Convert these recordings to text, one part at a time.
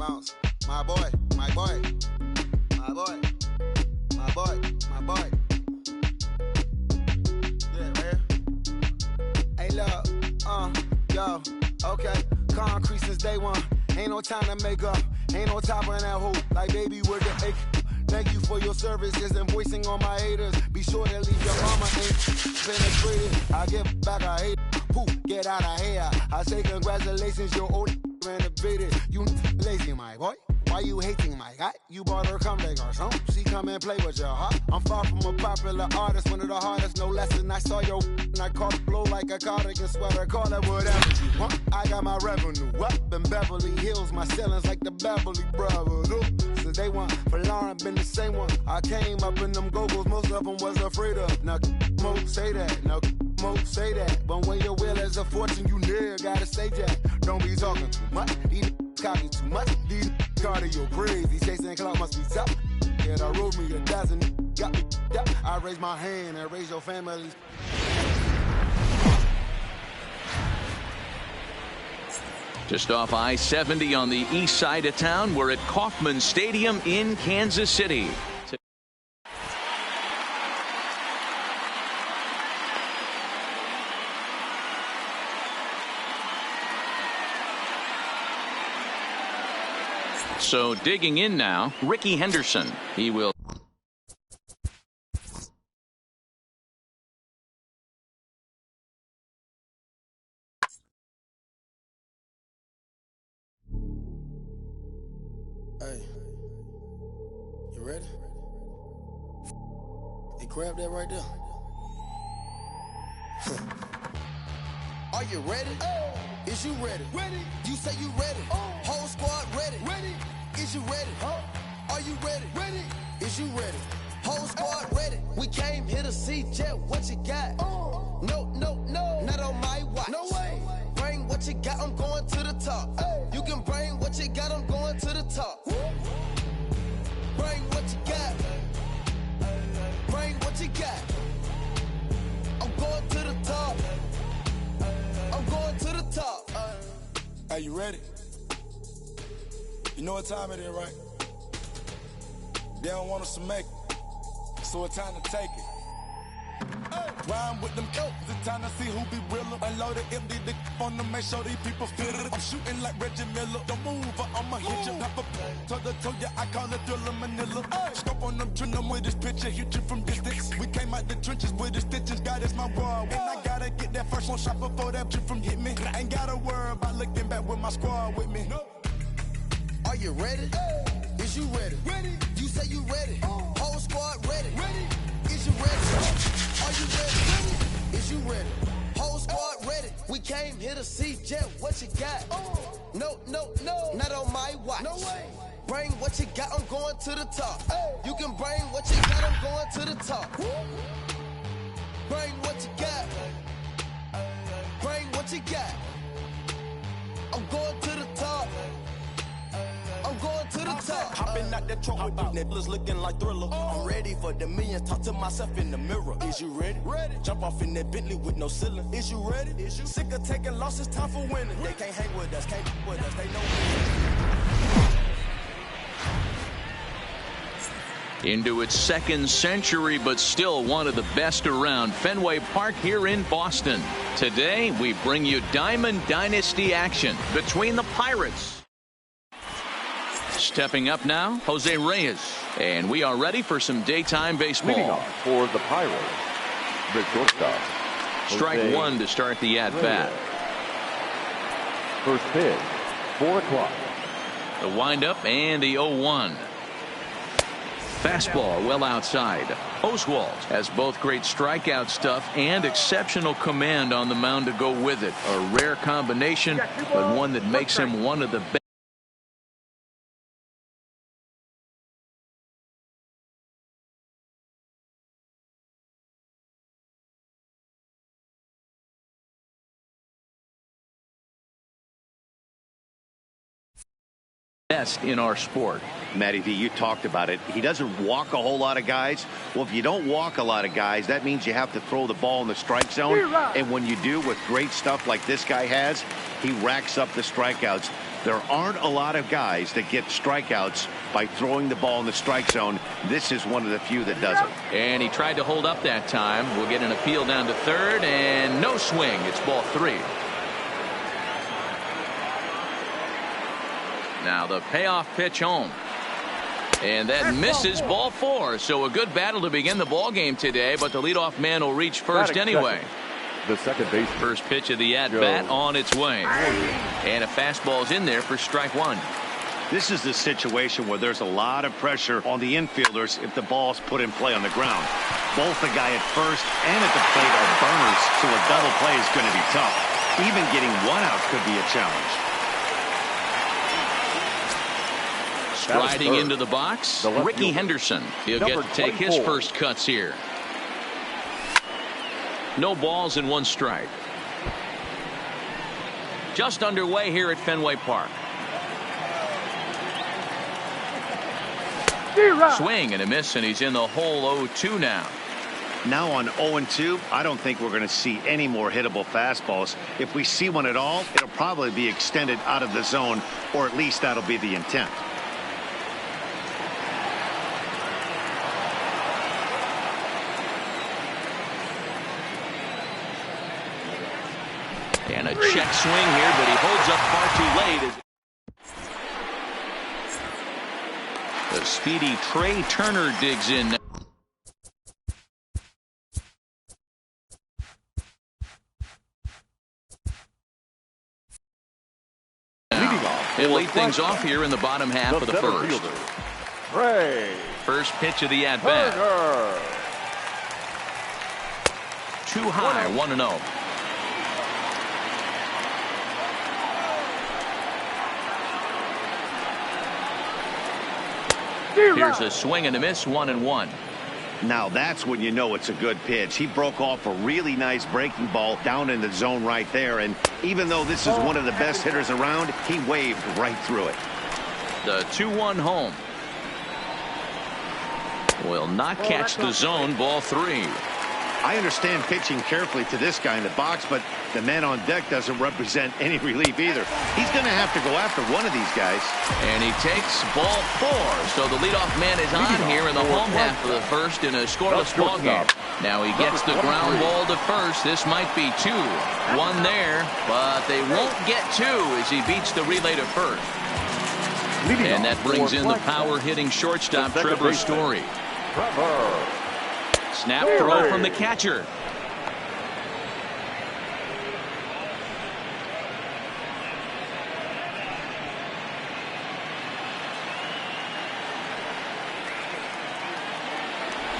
bounce. My boy, my boy, my boy, my boy, my boy. Yeah, man. Hey, look, yo, okay. Concrete since day one. Ain't no time to make up. Ain't no top on that hole. Like, baby, where the ache? Thank you for your services and voicing on my haters. Be sure to leave your mama ain't penetrated. I give back a hate. Poof, get out of here. I say congratulations, your old renovated. You lazy, my boy. Why you hating, my guy? You bought her come back or something. She come and play with your heart. I'm far from a popular artist, one of the hardest, no less than I saw your and I caught it blow like a cardigan sweater. Call it whatever you want. I got my revenue up in Beverly Hills. My ceilings like the Beverly Brothers. Since day one, for Lauren been the same one. I came up in them go-go's, most of them was afraid of. Now, Mo say that. Now, Mo say that. But when your will is a fortune, you never gotta say that. Don't be talking too much. These copy too much. These cardio crazy. Chasing clout must be tough. Yeah, I wrote me a dozen. Got me up. I raise my hand and raise your family. Just off I-70 on the east side of town, we're at Kauffman Stadium in Kansas City. So digging in now, Ricky Henderson. He will. Hey, you ready? Hey, grab that right there. Are you ready? Oh. Is you ready? Ready. You say you ready. Oh. Whole squad ready. Ready. Is you ready? Huh? Are you ready? Ready. Is you ready? Whole squad ready. We came here to see Jet. What you got? Oh. No, no, no. Not on my watch. No way. Bring what you got. I'm going to the top. Hey. You can bring what you got. I'm going to the top. Bring what you got. Bring what you got. I'm going to the top. I'm going to the top. Are you ready? You know what time it is, right? They don't want us to make it, so it's time to take it. Hey. Rhyme with them coats, it's time to see who be realer. Unload the empty the on them, make sure these people feel it. I'm shooting like Reggie Miller. Don't move or I'ma hit you. Have a toe to toe, yeah, I call it Thriller Manila. Hey. Scope on them, trim them with this picture, hit you from distance. We came out the trenches with the stitches, God is my world. When I gotta get that first one shot before that trip from hit me. Ain't gotta worry about looking back with my squad with me. Are you ready? Is you ready? You say you ready. Whole squad ready. Is you ready? Are you ready? Is you ready? Whole squad ready. We came here to see Jet. What you got? No, not on my watch. No way. Bring what you got. I'm going to the top. You can bring what you got. I'm going to the top. Bring what you got. Bring what you got. I'm going to the top. I'm going to the top. Hopping out that truck with the nibblers looking like Thriller. I'm ready for the millions. Talk to myself in the mirror. Is you ready? Jump off in that Bentley with no ceiling. Is you ready? Is you sick of taking losses? Time for winning. They can't hang with us. Can't with us. They know. Into its second century, but still one of the best around. Fenway Park here in Boston. Today, we bring you Diamond Dynasty action between the Pirates. Stepping up now, Jose Reyes. And we are ready for some daytime baseball. Leading off for the Pirates, the shortstop. Strike one to start the at-bat. First pitch, 4 o'clock. The windup and the 0-1. Fastball well outside. Oswalt has both great strikeout stuff and exceptional command on the mound to go with it. A rare combination, but one that makes him one of the best. Best in our sport. Matty V, you talked about it. He doesn't walk a whole lot of guys. Well, if you don't walk a lot of guys, that means you have to throw the ball in the strike zone. And when you do with great stuff like this guy has, he racks up the strikeouts. There aren't a lot of guys that get strikeouts by throwing the ball in the strike zone. This is one of the few that does it. And he tried to hold up that time. We'll get an appeal down to third, and no swing. It's ball 3. Now the payoff pitch home. And that misses, ball 4. So a good battle to begin the ball game today, but the leadoff man will reach first anyway. The second base. First pitch of the at-bat on its way. And a fastball's in there for strike 1. This is the situation where there's a lot of pressure on the infielders if the ball's put in play on the ground. Both the guy at first and at the plate are burners, so a double play is going to be tough. Even getting one out could be a challenge. Striding into the box, Ricky Henderson. He'll get to take his first cuts here. No balls and 1 strike. Just underway here at Fenway Park. Swing and a miss, and he's in the hole 0-2 now. Now on 0-2, I don't think we're going to see any more hittable fastballs. If we see one at all, it'll probably be extended out of the zone, or at least that'll be the intent. And a check swing here, but he holds up far too late. The speedy Trey Turner digs in. He'll lead things off here in the bottom half of the first. First pitch of the at-bat. Too high, 1-0. Here's a swing and a miss, 1-1. Now that's when you know it's a good pitch. He broke off a really nice breaking ball down in the zone right there, and even though this is one of the best hitters around, he waved right through it. The 2-1 home. Will not catch the zone, ball 3. I understand pitching carefully to this guy in the box, but the man on deck doesn't represent any relief either. He's going to have to go after one of these guys. And he takes ball 4. So the leadoff man is on here in the home half of the first in a scoreless ball game. Now he gets the ground ball to first. This might be 2. 1 there, but they won't get 2 as he beats the relay to first. And that brings in the power-hitting shortstop, Trevor Story. Snap throw from the catcher.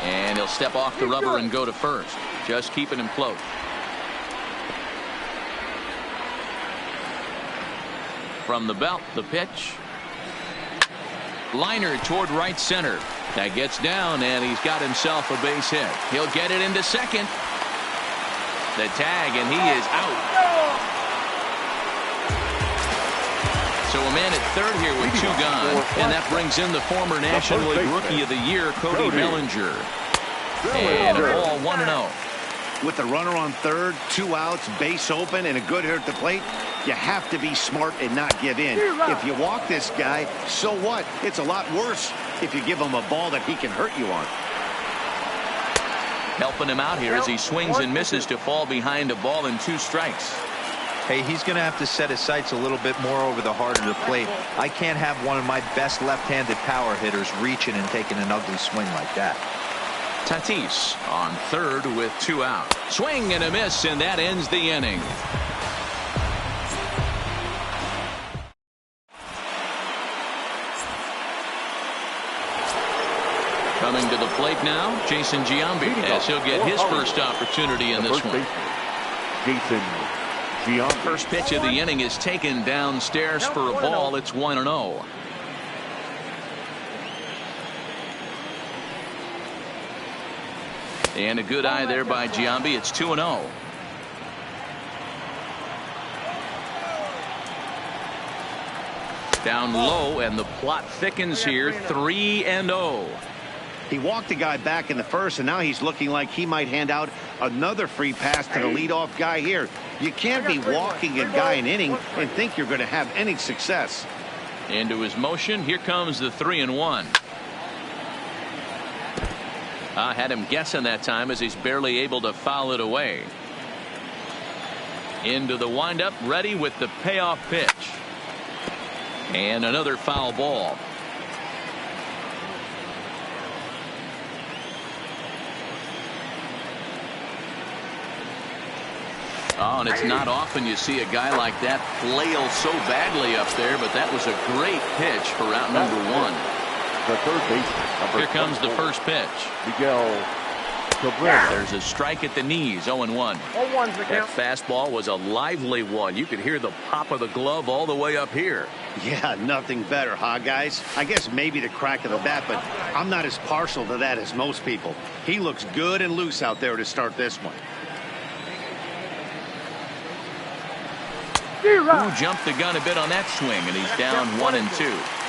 And he'll step off the rubber and go to first. Just keeping him close. From the belt, the pitch. Liner toward right center. That gets down, and he's got himself a base hit. He'll get it into second. The tag, and he is out. So a man at third here with 2 gone, and that brings in the former National League Rookie of the Year, Cody Bellinger. And a ball 1-0. With the runner on third, 2 outs, base open, and a good hitter at the plate, you have to be smart and not give in. If you walk this guy, so what? It's a lot worse if you give him a ball that he can hurt you on. Helping him out here as he swings and misses to fall behind a ball and 2 strikes. Hey, he's going to have to set his sights a little bit more over the heart of the plate. I can't have one of my best left-handed power hitters reaching and taking an ugly swing like that. Tatis on third with 2 out. Swing and a miss, and that ends the inning. Coming to the plate now, Jason Giambi, as he'll get his first opportunity in this one. Jason Giambi. First pitch of the inning is taken downstairs for a ball. It's 1-0. And a good eye there by Giambi. It's 2-0. Down low, and the plot thickens here. 3-0. He walked the guy back in the first, and now he's looking like he might hand out another free pass to the leadoff guy here. You can't be walking a guy an inning and think you're going to have any success. Into his motion. Here comes the 3-1. I had him guessing that time as he's barely able to foul it away. Into the windup, ready with the payoff pitch. And another foul ball. Oh, and it's not often you see a guy like that flail so badly up there, but that was a great pitch for out number 1. The third baseman. Here comes the first pitch. Miguel Cabrera. There's a strike at the knees. 0-1. That fastball was a lively one. You could hear the pop of the glove all the way up here. Yeah, nothing better, huh, guys? I guess maybe the crack of the bat, but I'm not as partial to that as most people. He looks good and loose out there to start this one. Who jumped the gun a bit on that swing, and he's down 1-2.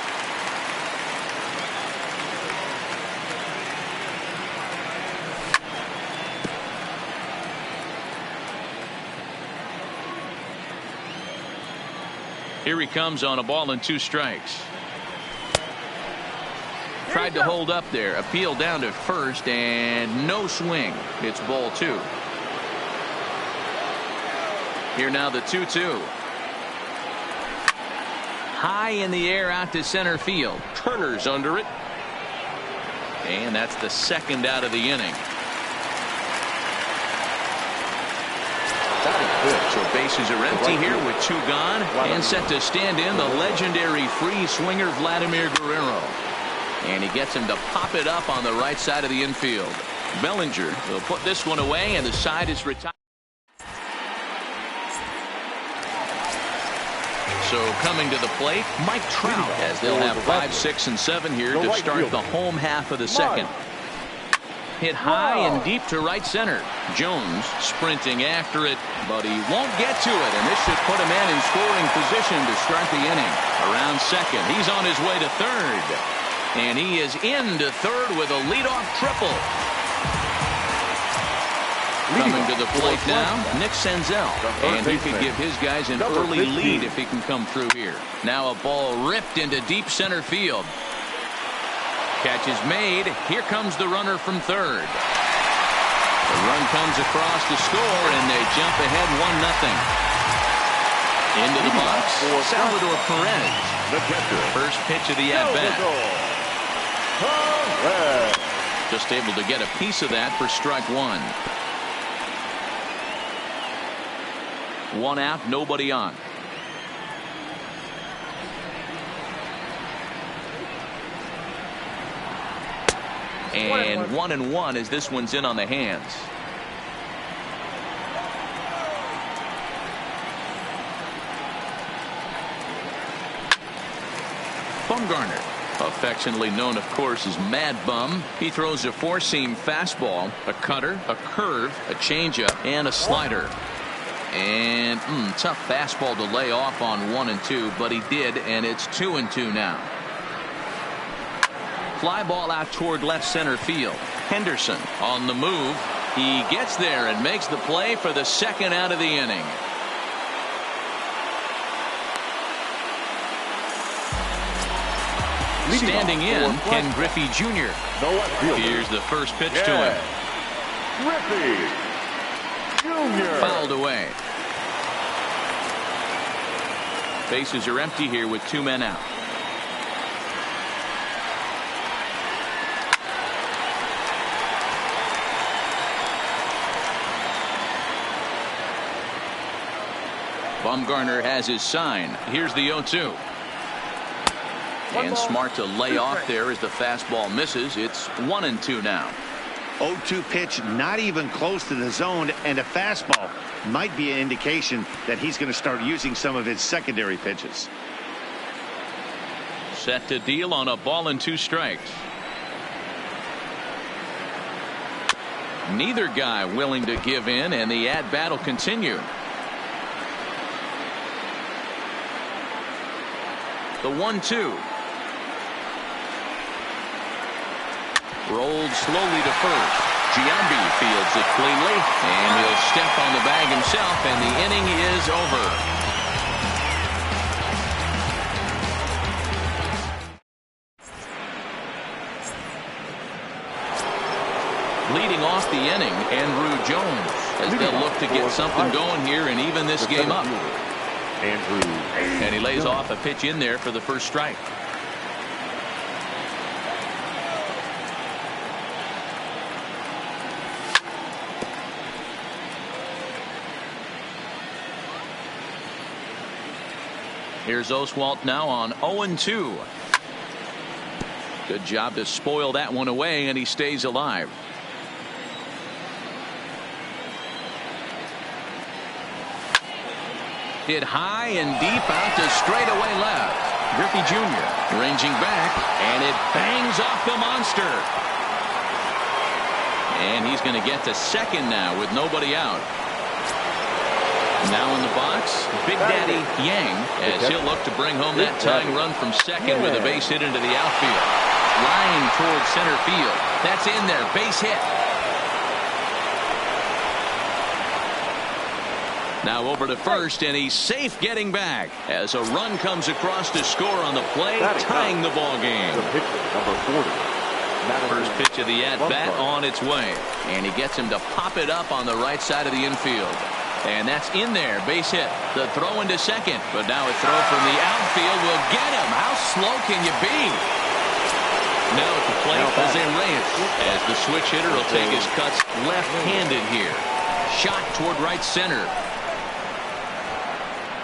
Here he comes on a ball and 2 strikes. Tried to hold up there. Appeal down to first, and no swing. It's ball 2. Here now the 2-2. High in the air out to center field. Turner's under it. And that's the second out of the inning. So bases are empty here with 2 gone, and set to stand in the legendary free swinger Vladimir Guerrero. And he gets him to pop it up on the right side of the infield. Bellinger will put this one away, and the side is retired. So coming to the plate, Mike Trout, as they'll have 5, 6, and 7 here to start the home half of the second. Hit high and deep to right center. Jones sprinting after it, but he won't get to it, and this should put him in scoring position to start the inning. Around second, he's on his way to third, and he is into third with a leadoff triple. Coming to the plate now, Nick Senzel, and he could give his guys an early lead if he can come through here. Now a ball ripped into deep center field. Catch is made. Here comes the runner from third. The run comes across to score, and they jump ahead 1-0. Into the box, Salvador Perez. The catcher. First pitch of the at-bat. Just able to get a piece of that for strike one. One out, nobody on. And 1-1 as this one's in on the hands. Bumgarner, affectionately known, of course, as Mad Bum. He throws a four-seam fastball, a cutter, a curve, a changeup, and a slider. And tough fastball to lay off on 1 and 2, but he did, and it's 2 and 2 now. Fly ball out toward left center field. Henderson on the move. He gets there and makes the play for the second out of the inning. Standing in, Ken Griffey Jr. Here's the first pitch to him. Griffey Jr. Fouled away. Bases are empty here with 2 men out. Bumgarner has his sign. Here's the 0-2. And smart to lay off there as the fastball misses. It's 1 and 2 now. 0-2 pitch, not even close to the zone, and a fastball might be an indication that he's going to start using some of his secondary pitches. Set to deal on a ball and 2 strikes. Neither guy willing to give in, and the at-bat will continue. The 1-2. Rolled slowly to first. Giambi fields it cleanly, and he'll step on the bag himself, and the inning is over. Leading off the inning, Andrew Jones, as they'll look to get something going here and even this game up. And he lays off a pitch in there for the first strike. Here's Oswalt now on 0-2. Good job to spoil that one away, and he stays alive. Hit high and deep out to straightaway left. Griffey Jr. ranging back, and it bangs off the monster. And he's going to get to second now with nobody out. Now in the box, Big Daddy Yang, as he'll look to bring home that tying run from second with a base hit into the outfield. Line towards center field. That's in there. Base hit. Now over to first, and he's safe getting back as a run comes across to score on the play, tying the ball game. First pitch of the at-bat on its way, and he gets him to pop it up on the right side of the infield. And that's in there. Base hit. The throw into second, but now a throw from the outfield will get him. How slow can you be? Now at the plate, Jose Reyes, as the switch hitter will take his cuts left-handed here. Shot toward right center.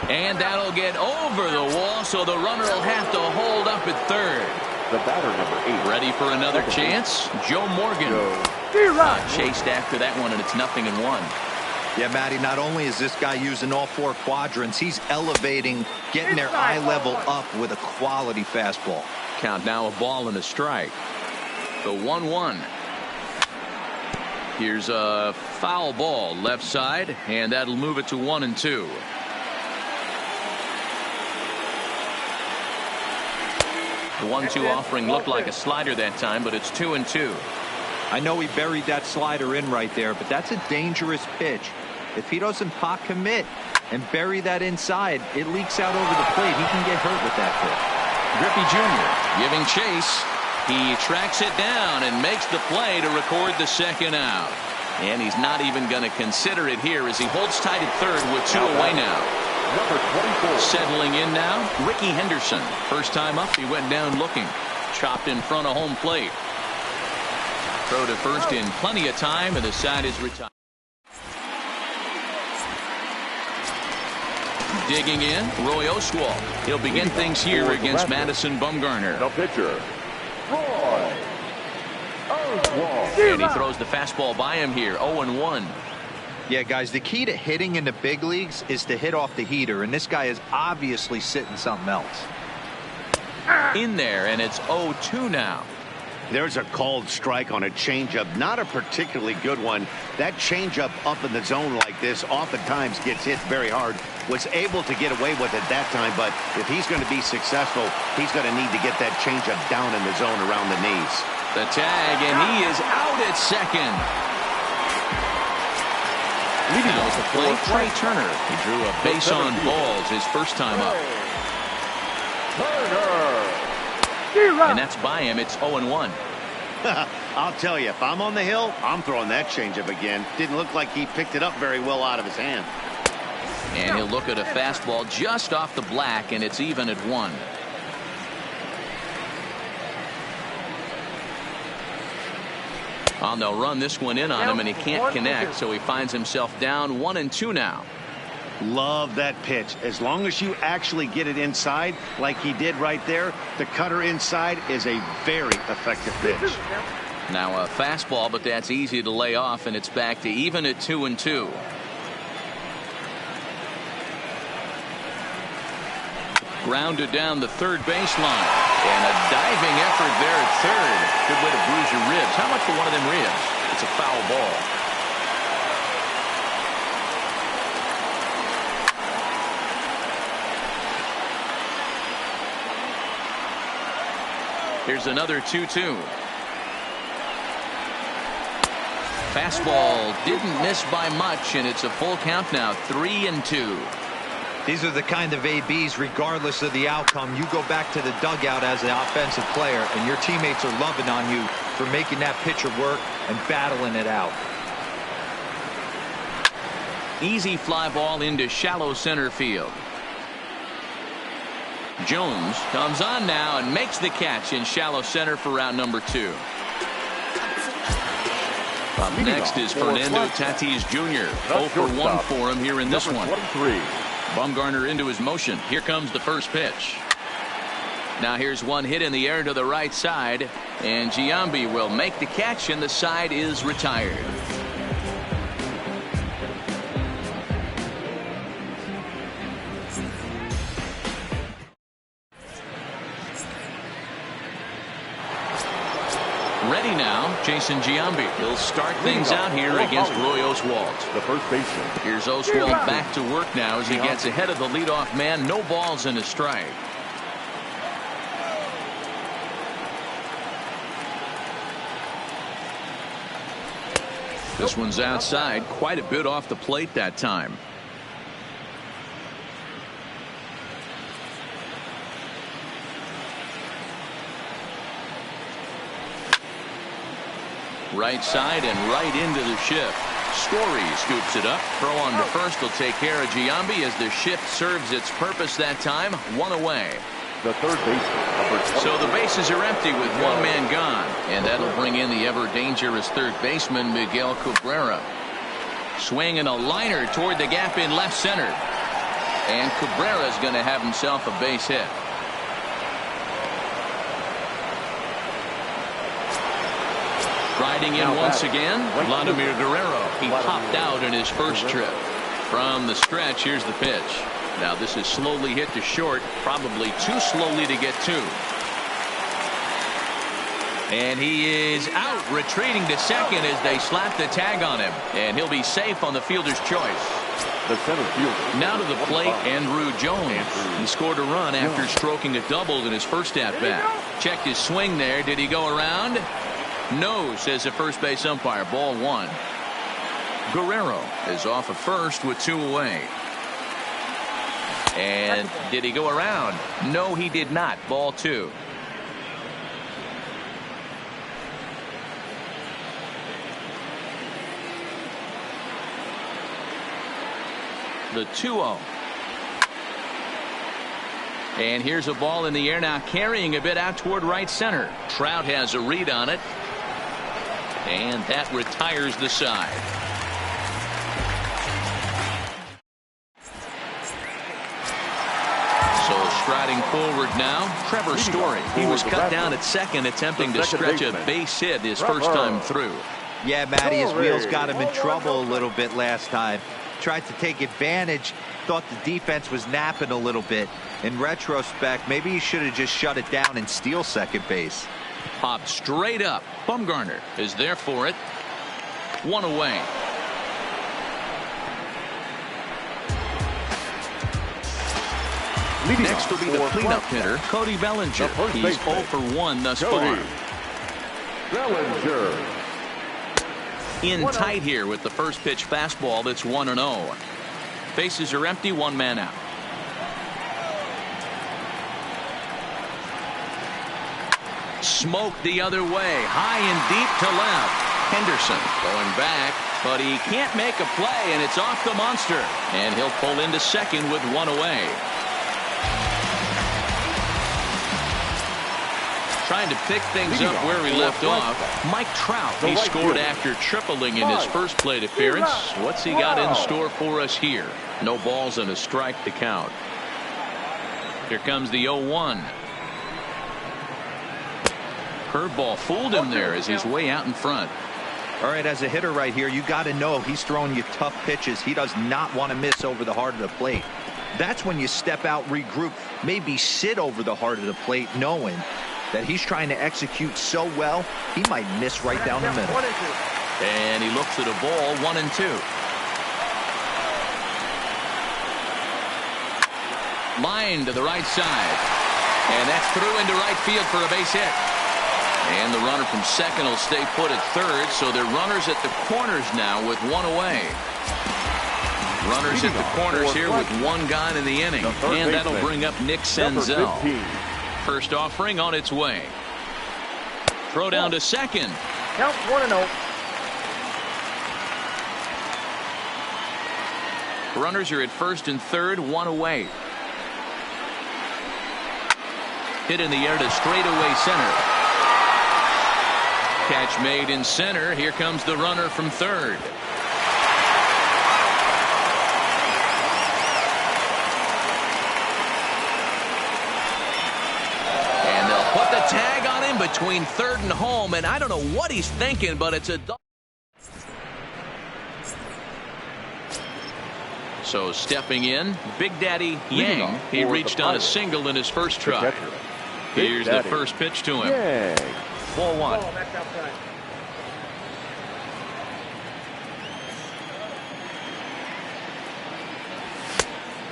And that'll get over the wall, so the runner will have to hold up at third. The batter, number 8. Ready for another chance? Joe Morgan. Chased after that one, and it's 0-1. Yeah, Matty, not only is this guy using all 4 quadrants, he's elevating, getting their eye level up with a quality fastball. Count now a ball and a strike. The 1-1. Here's a foul ball left side, and that'll move it to 1-2. The 1-2 offering looked like a slider that time, but it's 2-2. I know he buried that slider in right there, but that's a dangerous pitch. If he doesn't pot commit and bury that inside, it leaks out over the plate. He can get hurt with that pitch. Griffey Jr. giving chase. He tracks it down and makes the play to record the second out. And he's not even going to consider it here as he holds tight at third with 2 away now. Number 24. Settling in now, Ricky Henderson. First time up, he went down looking. Chopped in front of home plate. Throw to first in plenty of time, and the side is retired. Digging in, Roy Oswalt. He'll begin things here against Madison Bumgarner. The pitcher, Roy Oswalt. And he throws the fastball by him here, 0-1. Yeah, guys, the key to hitting in the big leagues is to hit off the heater, and this guy is obviously sitting something else. In there, and it's 0-2 now. There's a called strike on a changeup, not a particularly good one. That changeup up in the zone like this oftentimes gets hit very hard. Was able to get away with it that time, but if he's going to be successful, he's going to need to get that changeup down in the zone around the knees. The tag, and he is out at second. Leading Now at the plate, Trey Turner. He drew a base on balls his first time up. And that's by him. It's 0-1. I'll tell you, if I'm on the hill, I'm throwing that changeup again. Didn't look like he picked it up very well out of his hand. And he'll look at a fastball just off the black, and it's even at 1. They'll run this one in on him, and he can't connect, so he finds himself down 1-2 now. Love that pitch. As long as you actually get it inside like he did right there, the cutter inside is a very effective pitch. Now a fastball, but that's easy to lay off, and it's back to even at 2-2. Grounded down the third baseline, and a diving effort there at third. Good way to bruise your ribs. How much for one of them ribs? It's a foul ball. Here's another 2-2. Fastball didn't miss by much, and it's a full count now, 3-2. These are the kind of ABs, regardless of the outcome, you go back to the dugout as an offensive player, and your teammates are loving on you for making that pitcher work and battling it out. Easy fly ball into shallow center field. Jones comes on now and makes the catch in shallow center for round number 2. Up next is Fernando Tatis Jr. 0 for 1 for him here in this one. Bumgarner into his motion. Here comes the first pitch. Now here's one hit in the air to the right side, and Giambi will make the catch, and the side is retired. Ready now, Jason Giambi. He'll start things out here against Roy Oswalt. The first baseman. Here's Oswalt back to work now as he gets ahead of the leadoff man. No balls and a strike. This one's outside, quite a bit off the plate that time. Right side and right into the shift. Story scoops it up. Throw on to first will take care of Giambi as the shift serves its purpose that time. One away. The third baseman. So the bases are empty with one man gone. And that'll bring in the ever dangerous third baseman Miguel Cabrera. Swinging a liner toward the gap in left center. And Cabrera's going to have himself a base hit. Riding in once again, Vladimir Guerrero. He popped out in his first trip. From the stretch, here's the pitch. Now this is slowly hit to short, probably too slowly to get to. And he is out, retreating to second as they slap the tag on him. And he'll be safe on the fielder's choice. The center fielder. Now to the plate, Andrew Jones. He scored a run after stroking a double in his first at-bat. Checked his swing there. Did he go around? No, says the first base umpire. Ball 1. Guerrero is off at first with 2 away. And did he go around? No, he did not. Ball 2. The 2-0. And here's a ball in the air now, carrying a bit out toward right center. Trout has a read on it. And that retires the side. So striding forward now, Trevor Story. He was cut down at second, attempting to stretch a base hit his first time through. Yeah, Matty, his wheels got him in trouble a little bit last time. Tried to take advantage, thought the defense was napping a little bit. In retrospect, maybe he should have just shut it down and steal second base. Popped straight up. Bumgarner is there for it. One away. Next will be the cleanup hitter, Cody Bellinger. He's 0 for 1 thus far. Bellinger. In tight here with the first pitch fastball that's 1-0. Bases are empty, one man out. Smoked the other way, high and deep to left. Henderson going back, but he can't make a play, and it's off the monster. And he'll pull into second with one away. Trying to pick things up where he left off. Mike Trout, he scored after tripling in his first plate appearance. What's he got in store for us here? No balls and a strike to count. Here comes the 0-1. Curveball fooled him there as he's way out in front. All right, as a hitter right here, you got to know he's throwing you tough pitches. He does not want to miss over the heart of the plate. That's when you step out, regroup, maybe sit over the heart of the plate, knowing that he's trying to execute so well, he might miss right down the middle. And he looks at a ball, 1-2. Line to the right side. And that's through into right field for a base hit. And the runner from second will stay put at third, so they're runners at the corners now with one away. Runners at the corners here with one gone in the inning. And that'll bring up Nick Senzel. First offering on its way. Throw down to second. Count 1-0. Runners are at first and third, one away. Hit in the air to straightaway center. Catch made in center. Here comes the runner from third. Tag on him between third and home, and I don't know what he's thinking, but it's a... So stepping in, Big Daddy Yang. He reached on a single in his first try. Here's the first pitch to him. Ball one.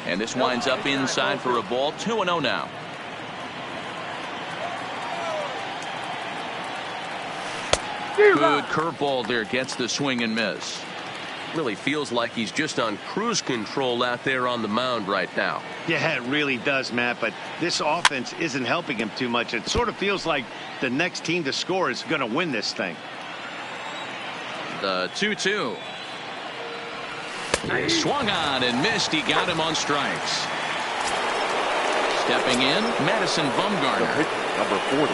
And this winds up inside for a ball. 2-0 now. Good curveball there, gets the swing and miss. Really feels like he's just on cruise control out there on the mound right now. Yeah, it really does, Matt, but this offense isn't helping him too much. It sort of feels like the next team to score is going to win this thing. The 2-2. Swung on and missed. He got him on strikes. Stepping in, Madison Bumgarner. Number 40.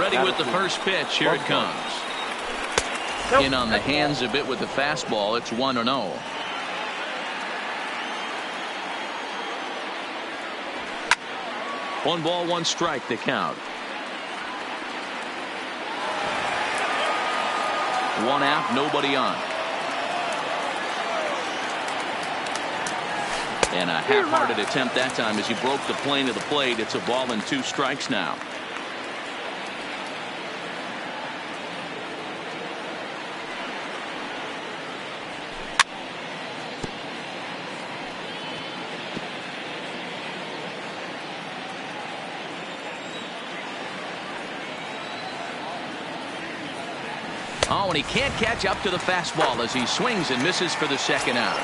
Ready with the first pitch. Here it comes. In on the hands a bit with the fastball. It's 1-0. 1 ball, 1 strike to count. 1 out, nobody on. And a half-hearted attempt that time as he broke the plane of the plate. It's a ball and 2 strikes now. Oh, and he can't catch up to the fastball as he swings and misses for the second out.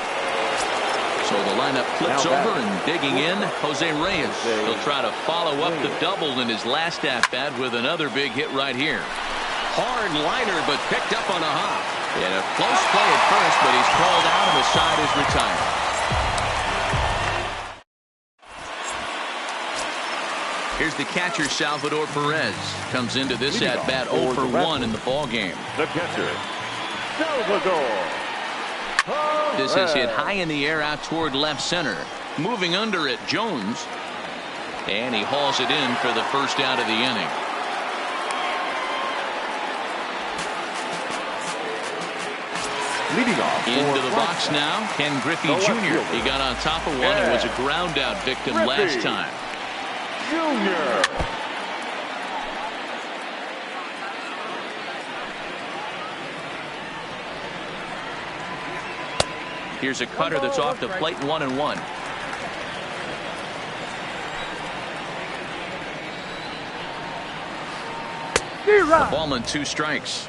So the lineup flips over and digging in, Jose Reyes. He'll try to follow up the double in his last at-bat with another big hit right here. Hard liner, but picked up on a hop. And a close play at first, but he's called out and the side is retired. Here's the catcher, Salvador Perez. Comes into this at-bat 0 for 1 in the ball game. The catcher, Salvador. This is hit high in the air out toward left center. Moving under it, Jones. And he hauls it in for the first out of the inning. Leading off into the box now, Ken Griffey Jr. He got on top of one and was a ground out victim last time. Junior. Here's a cutter that's off the plate, 1-1. A ball and 2 strikes.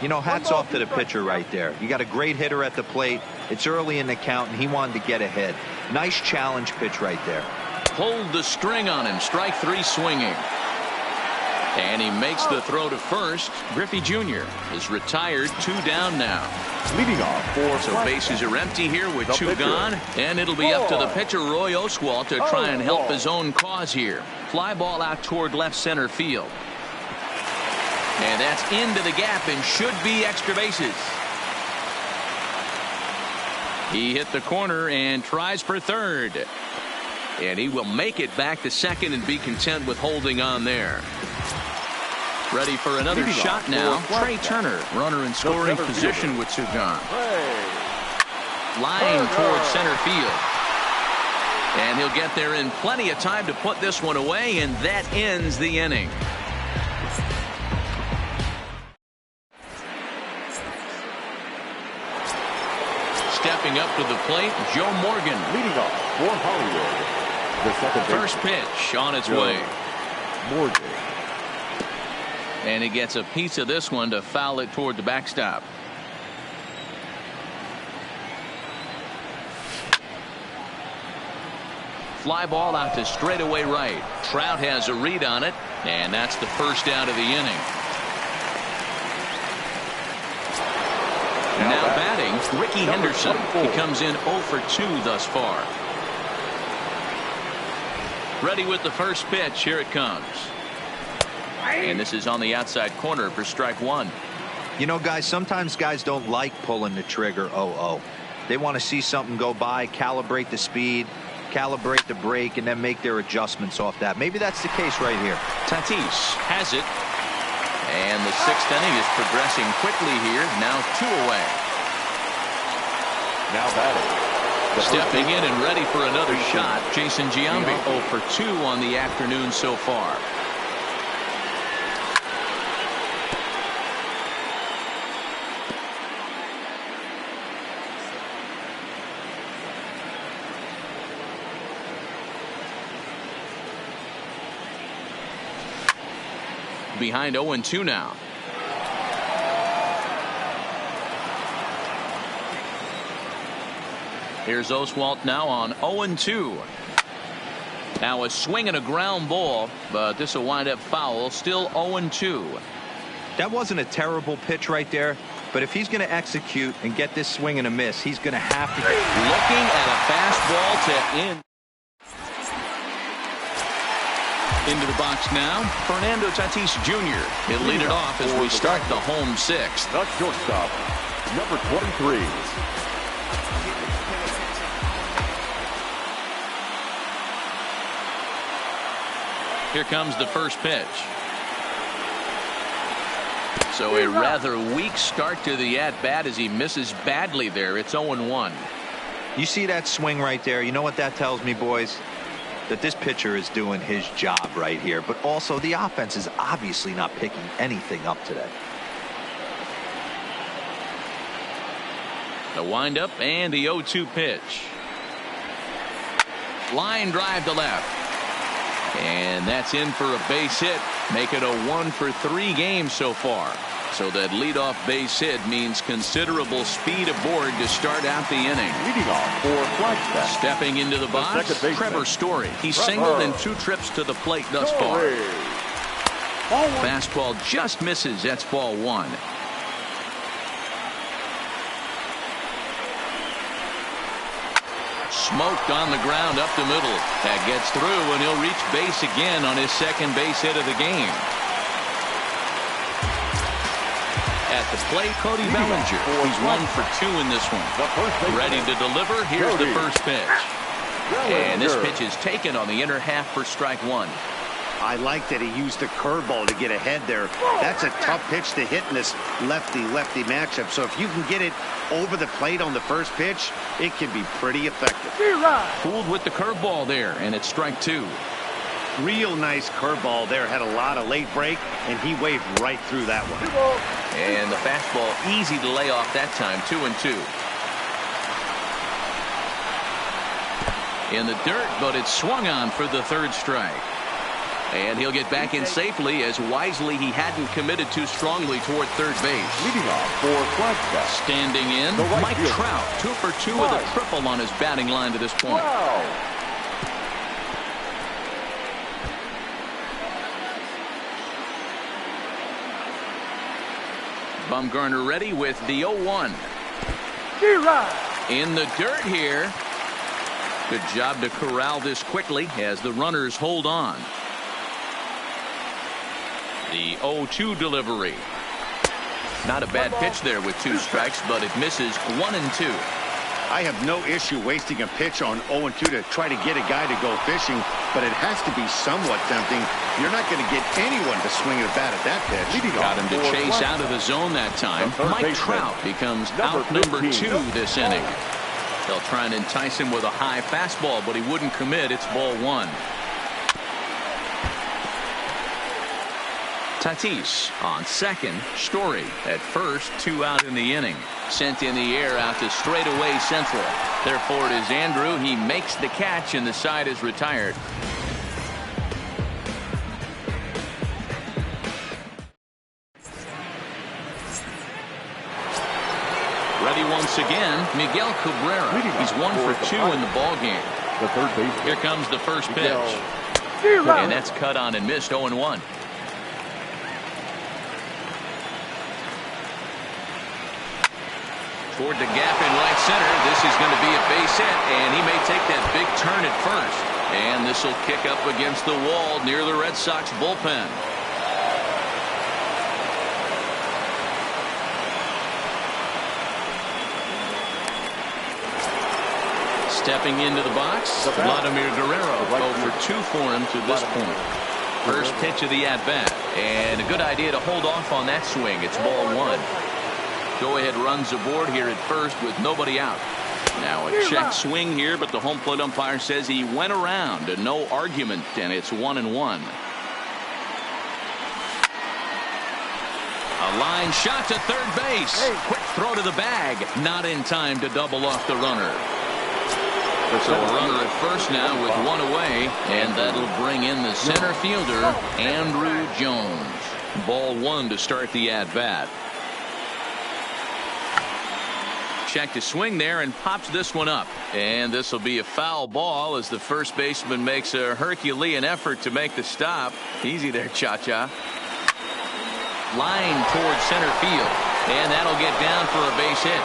You know, hats off to the pitcher right there. You got a great hitter at the plate. It's early in the count, and he wanted to get ahead. Nice challenge pitch right there. Pulled the string on him. Strike 3 swinging. And he makes the throw to first. Griffey Jr. is retired, 2 down now. Leading off for so bases are empty here with 2 gone. And it'll be up to the pitcher, Roy Oswalt, to try and help his own cause here. Fly ball out toward left center field. And that's into the gap and should be extra bases. He hit the corner and tries for third. And he will make it back to second and be content with holding on there. Ready for another shot now. Trey Turner, runner in scoring position with 2 gone. Line towards center field. And he'll get there in plenty of time to put this one away, and that ends the inning. Stepping up to the plate, Joe Morgan. Leading off for Hollywood. The second first pitch on its way. Morgan. And he gets a piece of this one to foul it toward the backstop. Fly ball out to straightaway right. Trout has a read on it, and that's the first out of the inning. Now batting, Ricky Henderson. He comes in 0 for 2 thus far. Ready with the first pitch. Here it comes. And this is on the outside corner for strike 1. You know, guys, sometimes guys don't like pulling the trigger 0-0. They want to see something go by, calibrate the speed, calibrate the brake, and then make their adjustments off that. Maybe that's the case right here. Tatis has it. And the 6th inning is progressing quickly here. Now 2 away. Now batting. Stepping in and ready for another shot, Jason Giambi. 0 for 2 on the afternoon so far. Behind 0-2 now. Here's Oswalt now on 0-2. Now a swing and a ground ball, but this will wind up foul. Still 0-2. That wasn't a terrible pitch right there, but if he's going to execute and get this swing and a miss, he's going to have to get. Looking at a fastball to end. Into the box now, Fernando Tatis Jr. He'll lead it off as we start the home 6th. The shortstop, number 23. Here comes the first pitch. So a rather weak start to the at-bat as he misses badly there. It's 0-1. You see that swing right there? You know what that tells me, boys? That this pitcher is doing his job right here, but also the offense is obviously not picking anything up today. The windup and the 0-2 pitch. Line drive to left. And that's in for a base hit. Make it a 1 for 3 game so far. So that leadoff base hit means considerable speed aboard to start out the inning. Leading off for Flagstaff. Stepping into the box, Trevor Story. He's singled in 2 trips to the plate thus far. Fastball just misses. That's ball 1. Smoked on the ground up the middle. That gets through, and he'll reach base again on his second base hit of the game. At the plate, Cody Bellinger. He's 1 for 2 in this one. Ready to deliver. Here's the first pitch. And this pitch is taken on the inner half for strike 1. I like that he used the curveball to get ahead there. That's a tough pitch to hit in this lefty-lefty matchup. So if you can get it over the plate on the first pitch, it can be pretty effective. Fooled with the curveball there, and it's strike 2. Real nice curveball there. Had a lot of late break, and he waved right through that one. And the fastball easy to lay off that time. 2-2. In the dirt, but it's swung on for the third strike. And he'll get back in safely, as wisely he hadn't committed too strongly toward third base. Leading off for flagstaff. Standing in, Mike Trout, 2 for 2 with a triple on his batting line to this point. Bumgarner ready with the 0-1. In the dirt here. Good job to corral this quickly as the runners hold on. The 0-2 delivery. Not a bad pitch there with 2 strikes, but it misses 1-2. I have no issue wasting a pitch on 0-2 to try to get a guy to go fishing, but it has to be somewhat tempting. You're not going to get anyone to swing a bat at that pitch. Got him to chase out of the zone that time. Mike Trout becomes out number 2 this inning. They'll try and entice him with a high fastball, but he wouldn't commit. It's ball 1. Tatis on second. Story at first. 2 out in the inning. Sent in the air out to straightaway central. Therefore it is Andrew. He makes the catch, and the side is retired. Ready once again, Miguel Cabrera. He's 1 for 2 in the ball game. The third base. Here comes the first pitch. And that's cut on and missed. 0-1. Toward the gap in right center. This is going to be a base hit, and he may take that big turn at first. And this will kick up against the wall near the Red Sox bullpen. Stepping into the box, Vladimir Guerrero. 0 for 2 for him to this point. First pitch of the at-bat, and a good idea to hold off on that swing. It's ball 1. Go-ahead runs aboard here at first with nobody out. Now a check swing here, but the home plate umpire says he went around, and no argument, and it's 1-1. A line shot to third base. Quick throw to the bag. Not in time to double off the runner. So a runner at first now with 1 away, and that'll bring in the center fielder, Andrew Jones. Ball 1 to start the at-bat. Check to swing there and pops this one up. And this will be a foul ball as the first baseman makes a Herculean effort to make the stop. Easy there, Cha-Cha. Line towards center field. And that'll get down for a base hit.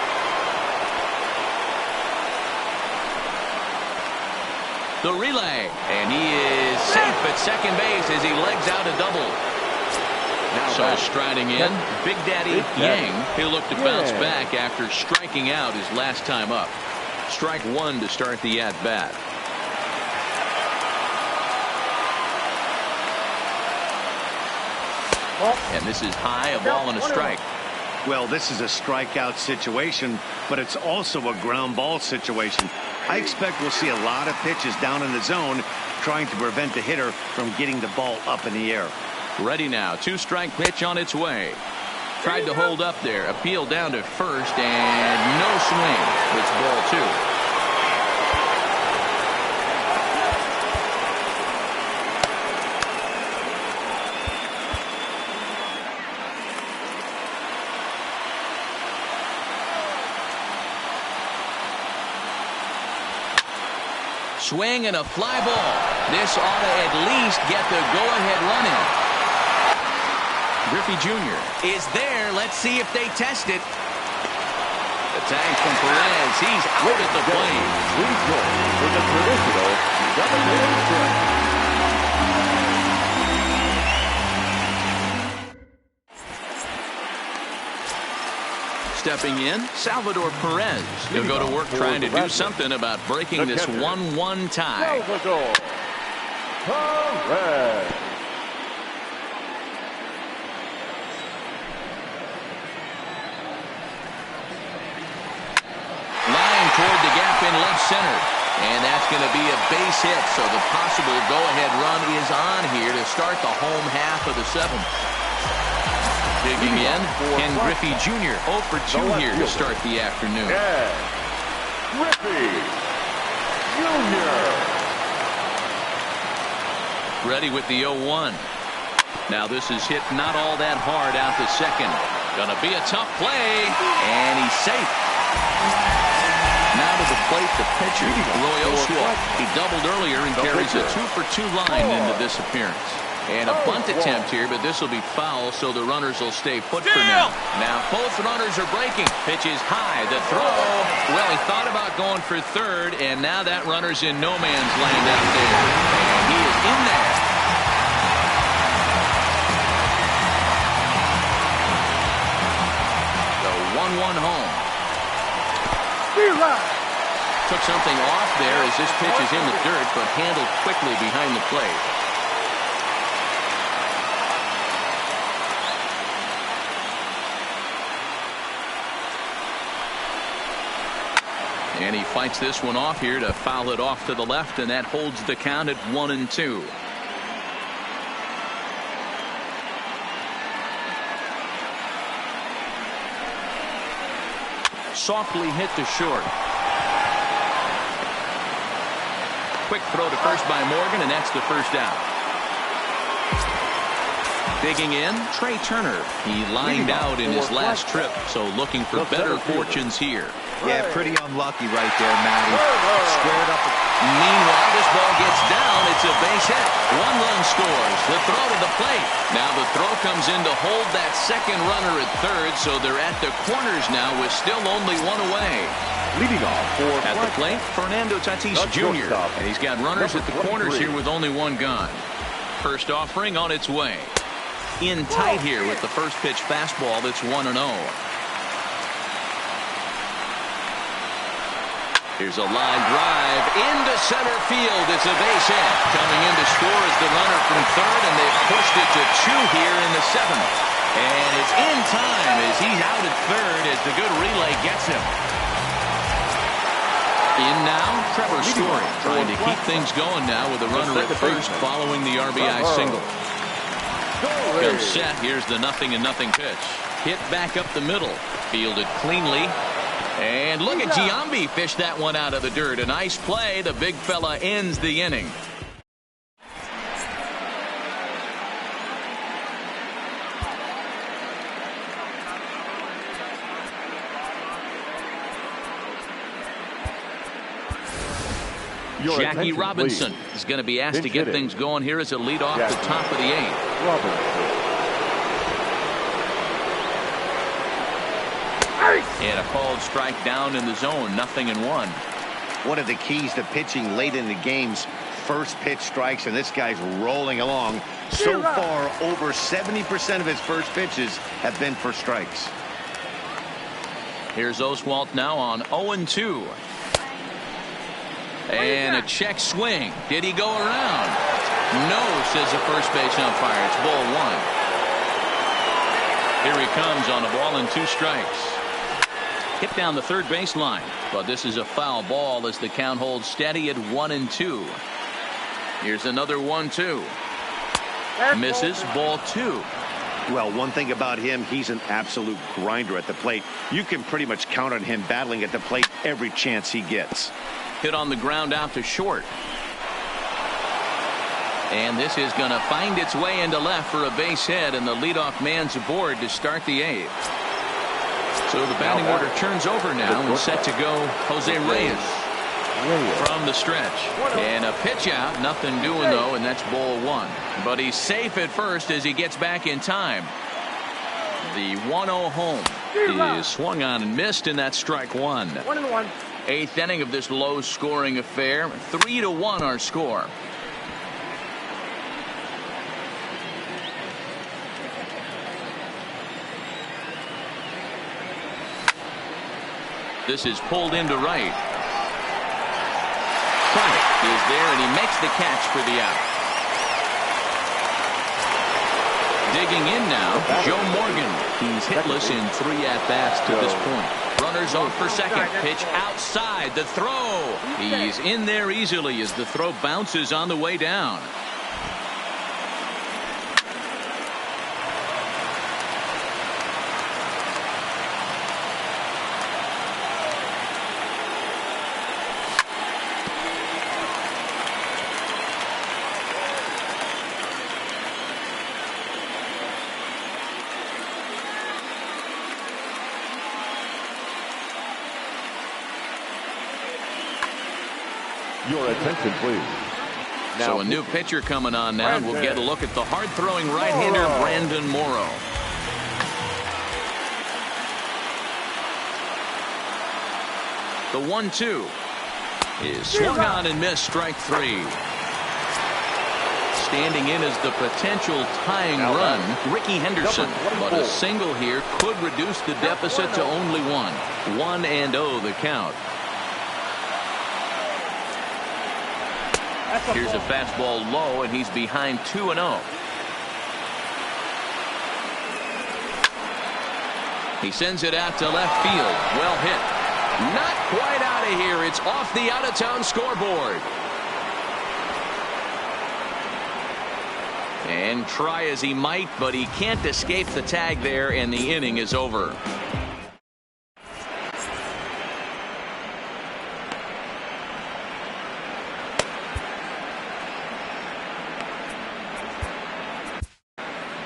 The relay. And he is safe at second base as he legs out a double. So striding in, Big Daddy Yang. He'll look to bounce back after striking out his last time up. Strike 1 to start the at-bat. And this is high, a ball and a strike. Well, this is a strikeout situation, but it's also a ground ball situation. I expect we'll see a lot of pitches down in the zone trying to prevent the hitter from getting the ball up in the air. Ready now. 2-strike pitch on its way. Tried to hold up there. Appeal down to first, and no swing. It's ball 2. Swing and a fly ball. This ought to at least get the go-ahead run in. Griffey Jr. is there. Let's see if they test it. tag from Perez. He's out at the plate. Please go for the traditional 7-inning stretch. Stepping in, Salvador Perez. He'll go to work trying to do something about breaking this 1-1 tie. Salvador Perez. Line toward the gap in left center. And that's going to be a base hit. So the possible go-ahead run is on here to start the home half of the seventh. Digging in, Ken Griffey Jr. 0 for 2 here to start the afternoon. Ken Griffey Jr. Ready with the 0-1. Now this is hit not all that hard out to second. Gonna be a tough play, and he's safe. Now to the plate, the pitcher, Roy Oswalt. He doubled earlier and carries a 2 for 2 line into this appearance. And a bunt attempt here, but this will be foul, so the runners will stay put for now. Now both runners are breaking. Pitch is high. The throw. Well, he thought about going for third, and now that runner's in no man's land out there. And he is in there. The 1-1 home. Took something off there as this pitch is in the dirt, but handled quickly behind the plate. And he fights this one off here to foul it off to the left, and that holds the count at 1-2. Softly hit to short. Quick throw to first by Morgan, and that's the first out. Digging in, Trey Turner. He lined out in his last trip, so looking for better fortunes here. Yeah, pretty unlucky right there, Matty. Squared up. Meanwhile, this ball gets down. It's a base hit. 1 run scores. The throw to the plate. Now the throw comes in to hold that second runner at third, so they're at the corners now with still only 1 away. Leading off for at the plate, Fernando Tatis Jr. And he's got runners at the corners here with only 1 gone. First offering on its way. In tight here with the first pitch fastball that's 1-0. Here's a line drive into center field. It's a base hit. Coming in to score is the runner from third, and they've pushed it to 2 here in the 7th. And it's in time as he's out at third as the good relay gets him. In now, Trevor Story trying to keep things going now with a runner at first following the RBI single. Comes set. Here's the 0-0 pitch. Hit back up the middle. Fielded cleanly. And look at Giambi fish that one out of the dirt. A nice play. The big fella ends the inning. Jackie Robinson is going to be asked to get things going here as a lead off the top of the 8th. And a called strike down in the zone. 0-1. One of the keys to pitching late in the game's first pitch strikes, and this guy's rolling along. So far, over 70% of his first pitches have been for strikes. Here's Oswalt now on 0-2. And a check swing. Did he go around? No, says the first base umpire. It's ball 1. Here he comes on a ball and 2 strikes. Hit down the third baseline, but this is a foul ball as the count holds steady at 1-2. Here's another 1-2. Misses, ball 2. Well, one thing about him, he's an absolute grinder at the plate. You can pretty much count on him battling at the plate every chance he gets. Hit on the ground out to short. And this is going to find its way into left for a base hit, and the leadoff man's aboard to start the 8th. So the batting order turns over now and set to go Jose Reyes from the stretch. And a pitch out, nothing doing though, and that's ball 1. But he's safe at first as he gets back in time. The 1-0 home is swung on and missed, and that's strike one. 1-1. Eighth inning of this low-scoring affair. 3-1 our score. This is pulled into right. Price is there, and he makes the catch for the out. Digging in now, Joe Morgan. He's hitless in 3 at-bats to this point. Runners off for second. Pitch outside. The throw. He's in there easily as the throw bounces on the way down. Your attention, please. So a new pitcher coming on now, and we'll get a look at the hard-throwing right-hander Brandon Morrow. The 1-2 is swung on and missed, strike three. Standing in as the potential tying run, Ricky Henderson. But a single here could reduce the deficit to only one. 1-0 the count. Here's a fastball low, and he's behind 2-0. He sends it out to left field. Well hit. Not quite out of here. It's off the out-of-town scoreboard. And try as he might, but he can't escape the tag there, and the inning is over.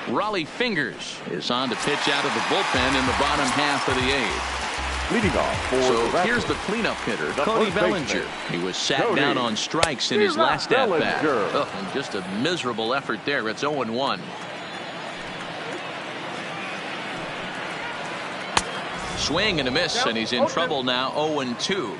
Raleigh Fingers is on to pitch out of the bullpen in the bottom half of the eighth. Leading off for So the here's the cleanup hitter, Cody Bellinger. He was sat down on strikes in his last at-bat. Oh, just a miserable effort there. It's 0-1. Swing and a miss, and he's in trouble now. 0-2.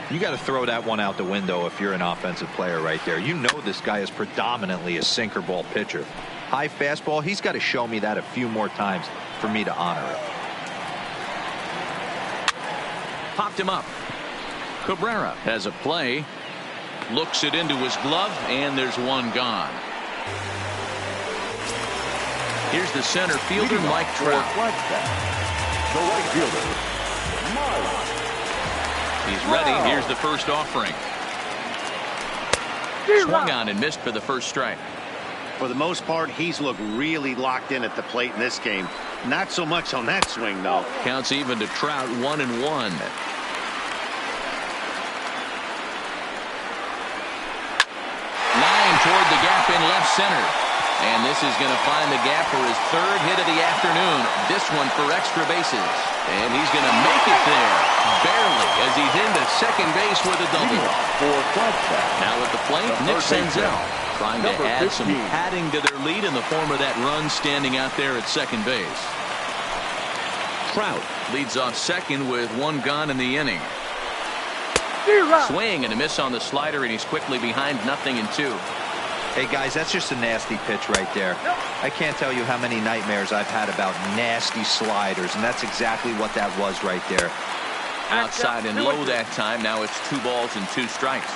You got to throw that one out the window if you're an offensive player right there. You know this guy is predominantly a sinker ball pitcher. High fastball, he's got to show me that a few more times for me to honor it. Popped him up. Cabrera has a play. Looks it into his glove, and there's one gone. Here's the center fielder, Mike Trout. The right fielder, He's ready. Here's the first offering. Swung on and missed for the first strike. For the most part, he's looked really locked in at the plate in this game. Not so much on that swing, though. Counts even to Trout, 1-1. Line toward the gap in left center. And this is going to find the gap for his third hit of the afternoon. This one for extra bases. And he's going to make it there. Barely, as he's into second base with a double. Now at the plate, Nick Senzel. Trying to add some padding to their lead in the form of that run standing out there at second base. Trout leads off second with one gone in the inning. Swing and a miss on the slider, and he's quickly behind 0-2. Hey guys, that's just a nasty pitch right there. I can't tell you how many nightmares I've had about nasty sliders, and that's exactly what that was right there. Outside and low that time. Now it's 2 balls and 2 strikes.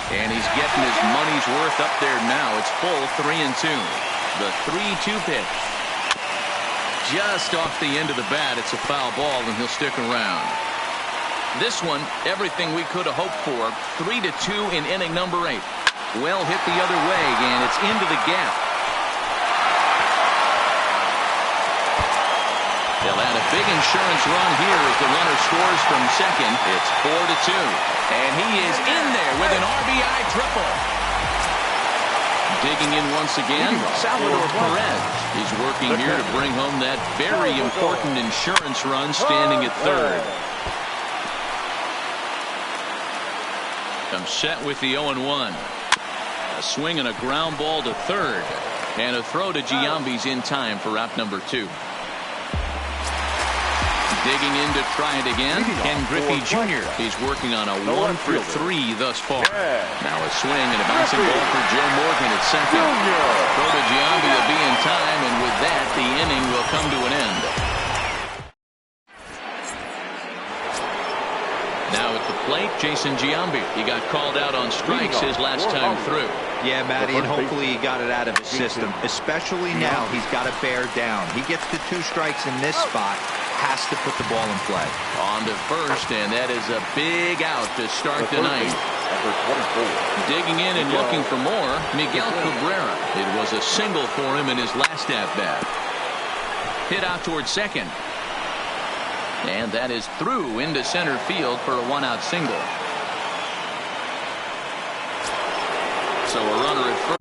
And he's getting his money's worth up there now. It's full 3-2. The 3-2 pitch. Just off the end of the bat. It's a foul ball, and he'll stick around. This one, everything we could have hoped for. 3-2 in inning number 8. Well hit the other way, and it's into the gap. They'll add a big insurance run here as the runner scores from second. It's 4-2. And he is in there with an RBI triple. Digging in once again, Salvador Perez. He's working here to bring home that very important insurance run, standing at third. Comes set with the 0-1. A swing and a ground ball to third. And a throw to Giambi's in time for out number 2. Digging in to try it again, Ken Griffey Jr. He's working on a 1 for 3 thus far. Now a swing and a bouncing ball for Joe Morgan at second. Throw to Giambi will be in time, and with that, the inning will come to an end. Now at the plate, Jason Giambi. He got called out on strikes his last time through. Yeah, Matty, and hopefully he got it out of his system. Especially now, he's got to bear down. He gets to 2 strikes in this spot. Has to put the ball in play. On to first, and that is a big out to start the ninth. Digging in and looking for more, Miguel Cabrera. It was a single for him in his last at-bat. Hit out towards second. And that is through into center field for a 1-out single. So a runner at first.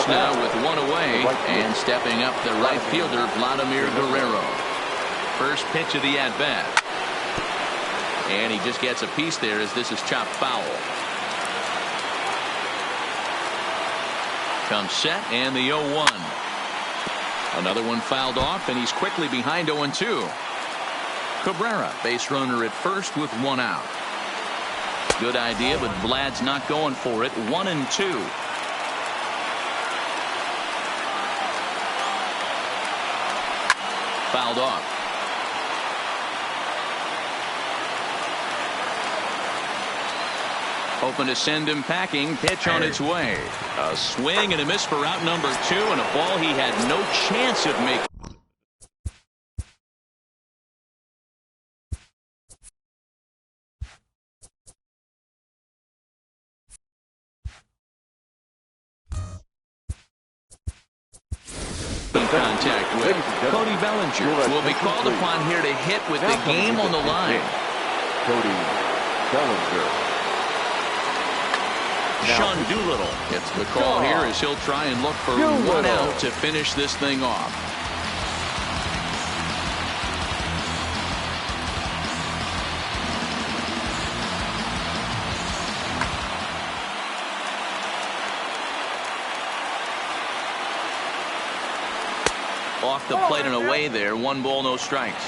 Now with 1 away, and stepping up the right fielder, Vladimir Guerrero. First pitch of the at-bat. And he just gets a piece there as this is chopped foul. Comes set, and the 0-1. Another one fouled off, and he's quickly behind 0-2. Cabrera, base runner at first with 1 out. Good idea, but Vlad's not going for it. 1-2. Fouled off. Hoping to send him packing. Pitch on its way. A swing and a miss for out number 2, and a ball he had no chance of making. Contact with Cody Bellinger will be called upon here to hit with the game on the line. Cody Bellinger. Sean Doolittle gets the call here as he'll try and look for 1 out to finish this thing off. Off the plate and away there. 1 ball, no strikes.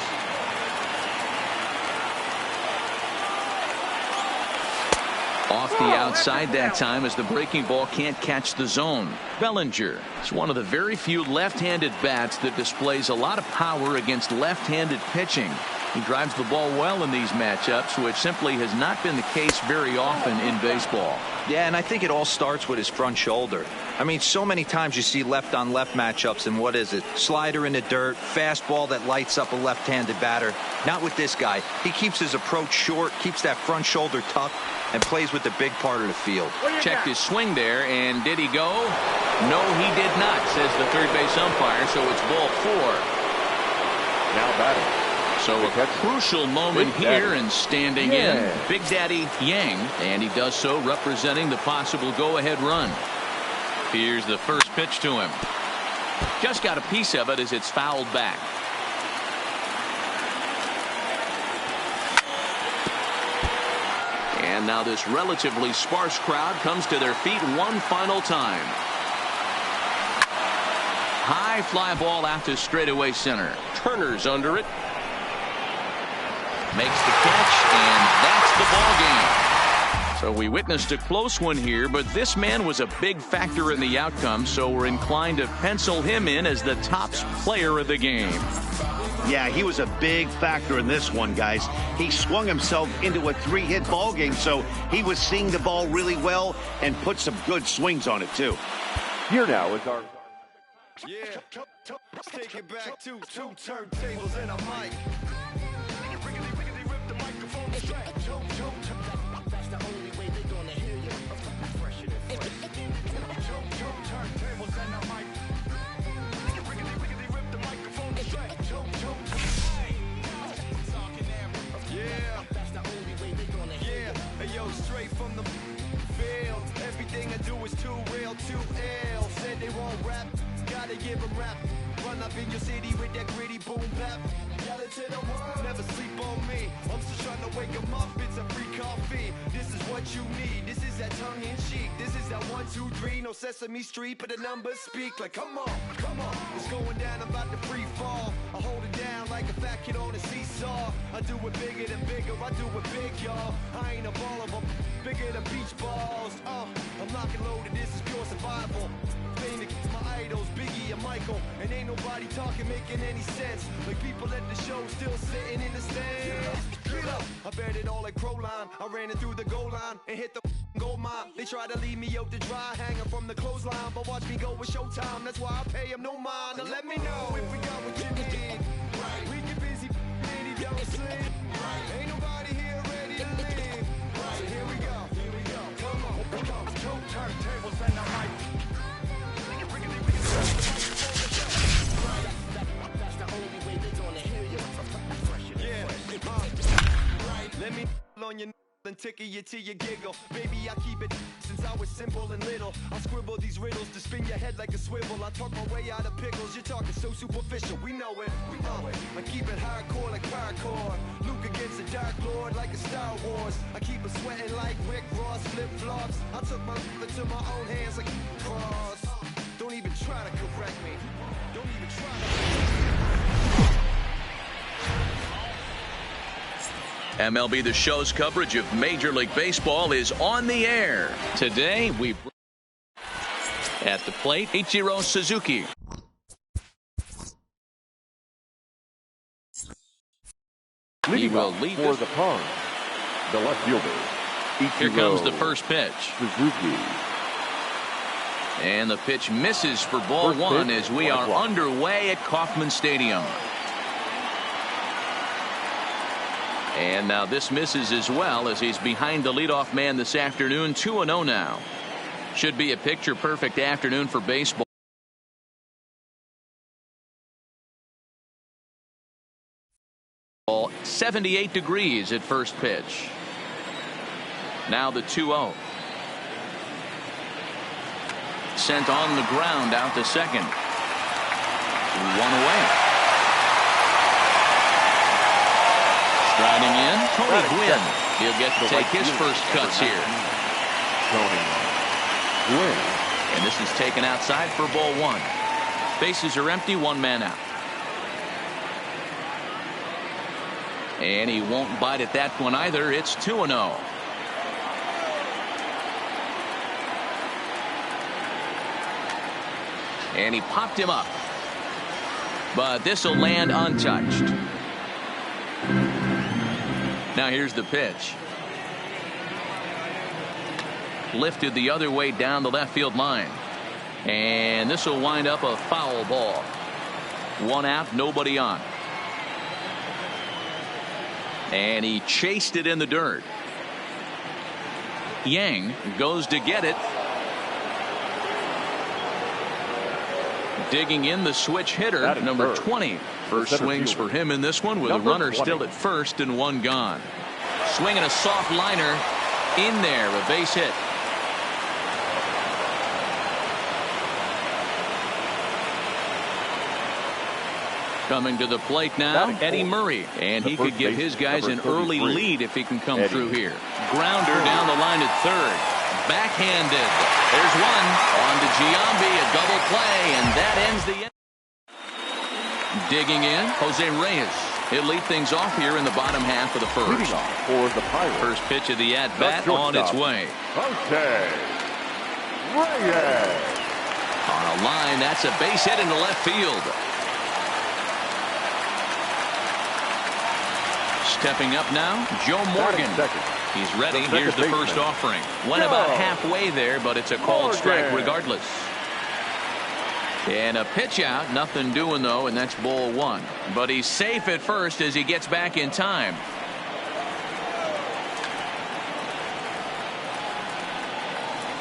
Off the outside that time as the breaking ball can't catch the zone. Bellinger is one of the very few left-handed bats that displays a lot of power against left-handed pitching. He drives the ball well in these matchups, which simply has not been the case very often in baseball. Yeah, and I think it all starts with his front shoulder. I mean, so many times you see left-on-left matchups, and what is it? Slider in the dirt, fastball that lights up a left-handed batter. Not with this guy. He keeps his approach short, keeps that front shoulder tucked, and plays with the big part of the field. Checked his swing there, and did he go? No, he did not, says the third base umpire, so it's ball 4. Now batting. So a crucial moment here, and standing in, Big Daddy Yang, and he does so representing the possible go-ahead run. Here's the first pitch to him. Just got a piece of it as it's fouled back. And now this relatively sparse crowd comes to their feet 1 final time. High fly ball out to straightaway center. Turner's under it. Makes the catch, and that's the ball game. So we witnessed a close one here, but this man was a big factor in the outcome, so we're inclined to pencil him in as the top player of the game. Yeah, he was a big factor in this one, guys. He swung himself into a 3-hit ball game, so he was seeing the ball really well and put some good swings on it, too. Here now is our... Yeah, take it back to 2 turntables and a mic. Straight from the field, everything I do to the world. Never sleep on me. I'm just trying to wake 'em up. It's a free coffee. This is what you need. This is that tongue in cheek. This is that 1, 2, 3. No Sesame Street, but the numbers speak. Like, come on, come on. It's going down, I'm about to free fall. I hold it down like a fat kid on a seesaw. I do it bigger than bigger. I do it big, y'all. I ain't a baller, but bigger than beach balls. I'm locked and loaded. This is pure survival. Fame to my idols, Biggie and Michael. And ain't nobody talking, making any sense. Like people at the show still sitting in the stands. Get up. I bet it all like Crowline. I ran it through the goal line and hit the gold mine. They try to leave me out to dry, hanging from the clothesline. But watch me go with Showtime. That's why I pay them no mind. Now let me know if we got what you need. We get busy and he don't sleep. Ain't nobody here ready to leave. So here we go. Come on, come on. Two turntables and a mic. That's the only way they're gonna hear you. Let me on your and tickle you till you giggle. Baby, I keep it since I was simple and little. I scribble these riddles to spin your head like a swivel. I talk my way out of pickles. You're talking so superficial. We know it. I keep it hardcore like parkour. Luke against the Dark Lord like a Star Wars. I keep it sweating like Rick Ross flip-flops. I took my into my own hands like cross. Don't even try to correct me. Don't even try to. MLB The Show's coverage of Major League Baseball is on the air. Today, we at the plate, Ichiro Suzuki. He will lead for the Cards, the left fielder. Ichiro Here comes the first pitch. Suzuki. And the pitch misses for ball one as we are underway at Kauffman Stadium. And now this misses as well as he's behind the leadoff man this afternoon. 2-0 now. Should be a picture-perfect afternoon for baseball. Ball 78 degrees at first pitch. Now the 2-0. Sent on the ground out to second. One away. Striding in, Tony Gwynn. He'll get to take his first cuts here. Tony Gwynn. And this is taken outside for ball one. Bases are empty, one man out. And he won't bite at that one either. It's 2-0. And he popped him up. But this will land untouched. Now here's the pitch. Lifted the other way down the left field line. And this will wind up a foul ball. One out, nobody on. And he chased it in the dirt. Yang goes to get it. Digging in the switch hitter, number 20. First swings for him in this one with a runner still at first and one gone. Swinging a soft liner in there, a base hit. Coming to the plate now, Eddie Murray. And he could give his guys an early lead if he can come through here. Grounder down the line at third. Backhanded. There's one. On to Giambi, a double play, and that ends the inning. Digging in, Jose Reyes. He'll lead things off here in the bottom half of the first. For the Pirates. First pitch of the at-bat on its way. Jose Reyes. On a line, that's a base hit into left field. Stepping up now, Joe Morgan. He's ready. Here's the first offering. Went about halfway there, but it's a called strike regardless. And a pitch out. Nothing doing, though, and that's ball one. But he's safe at first as he gets back in time.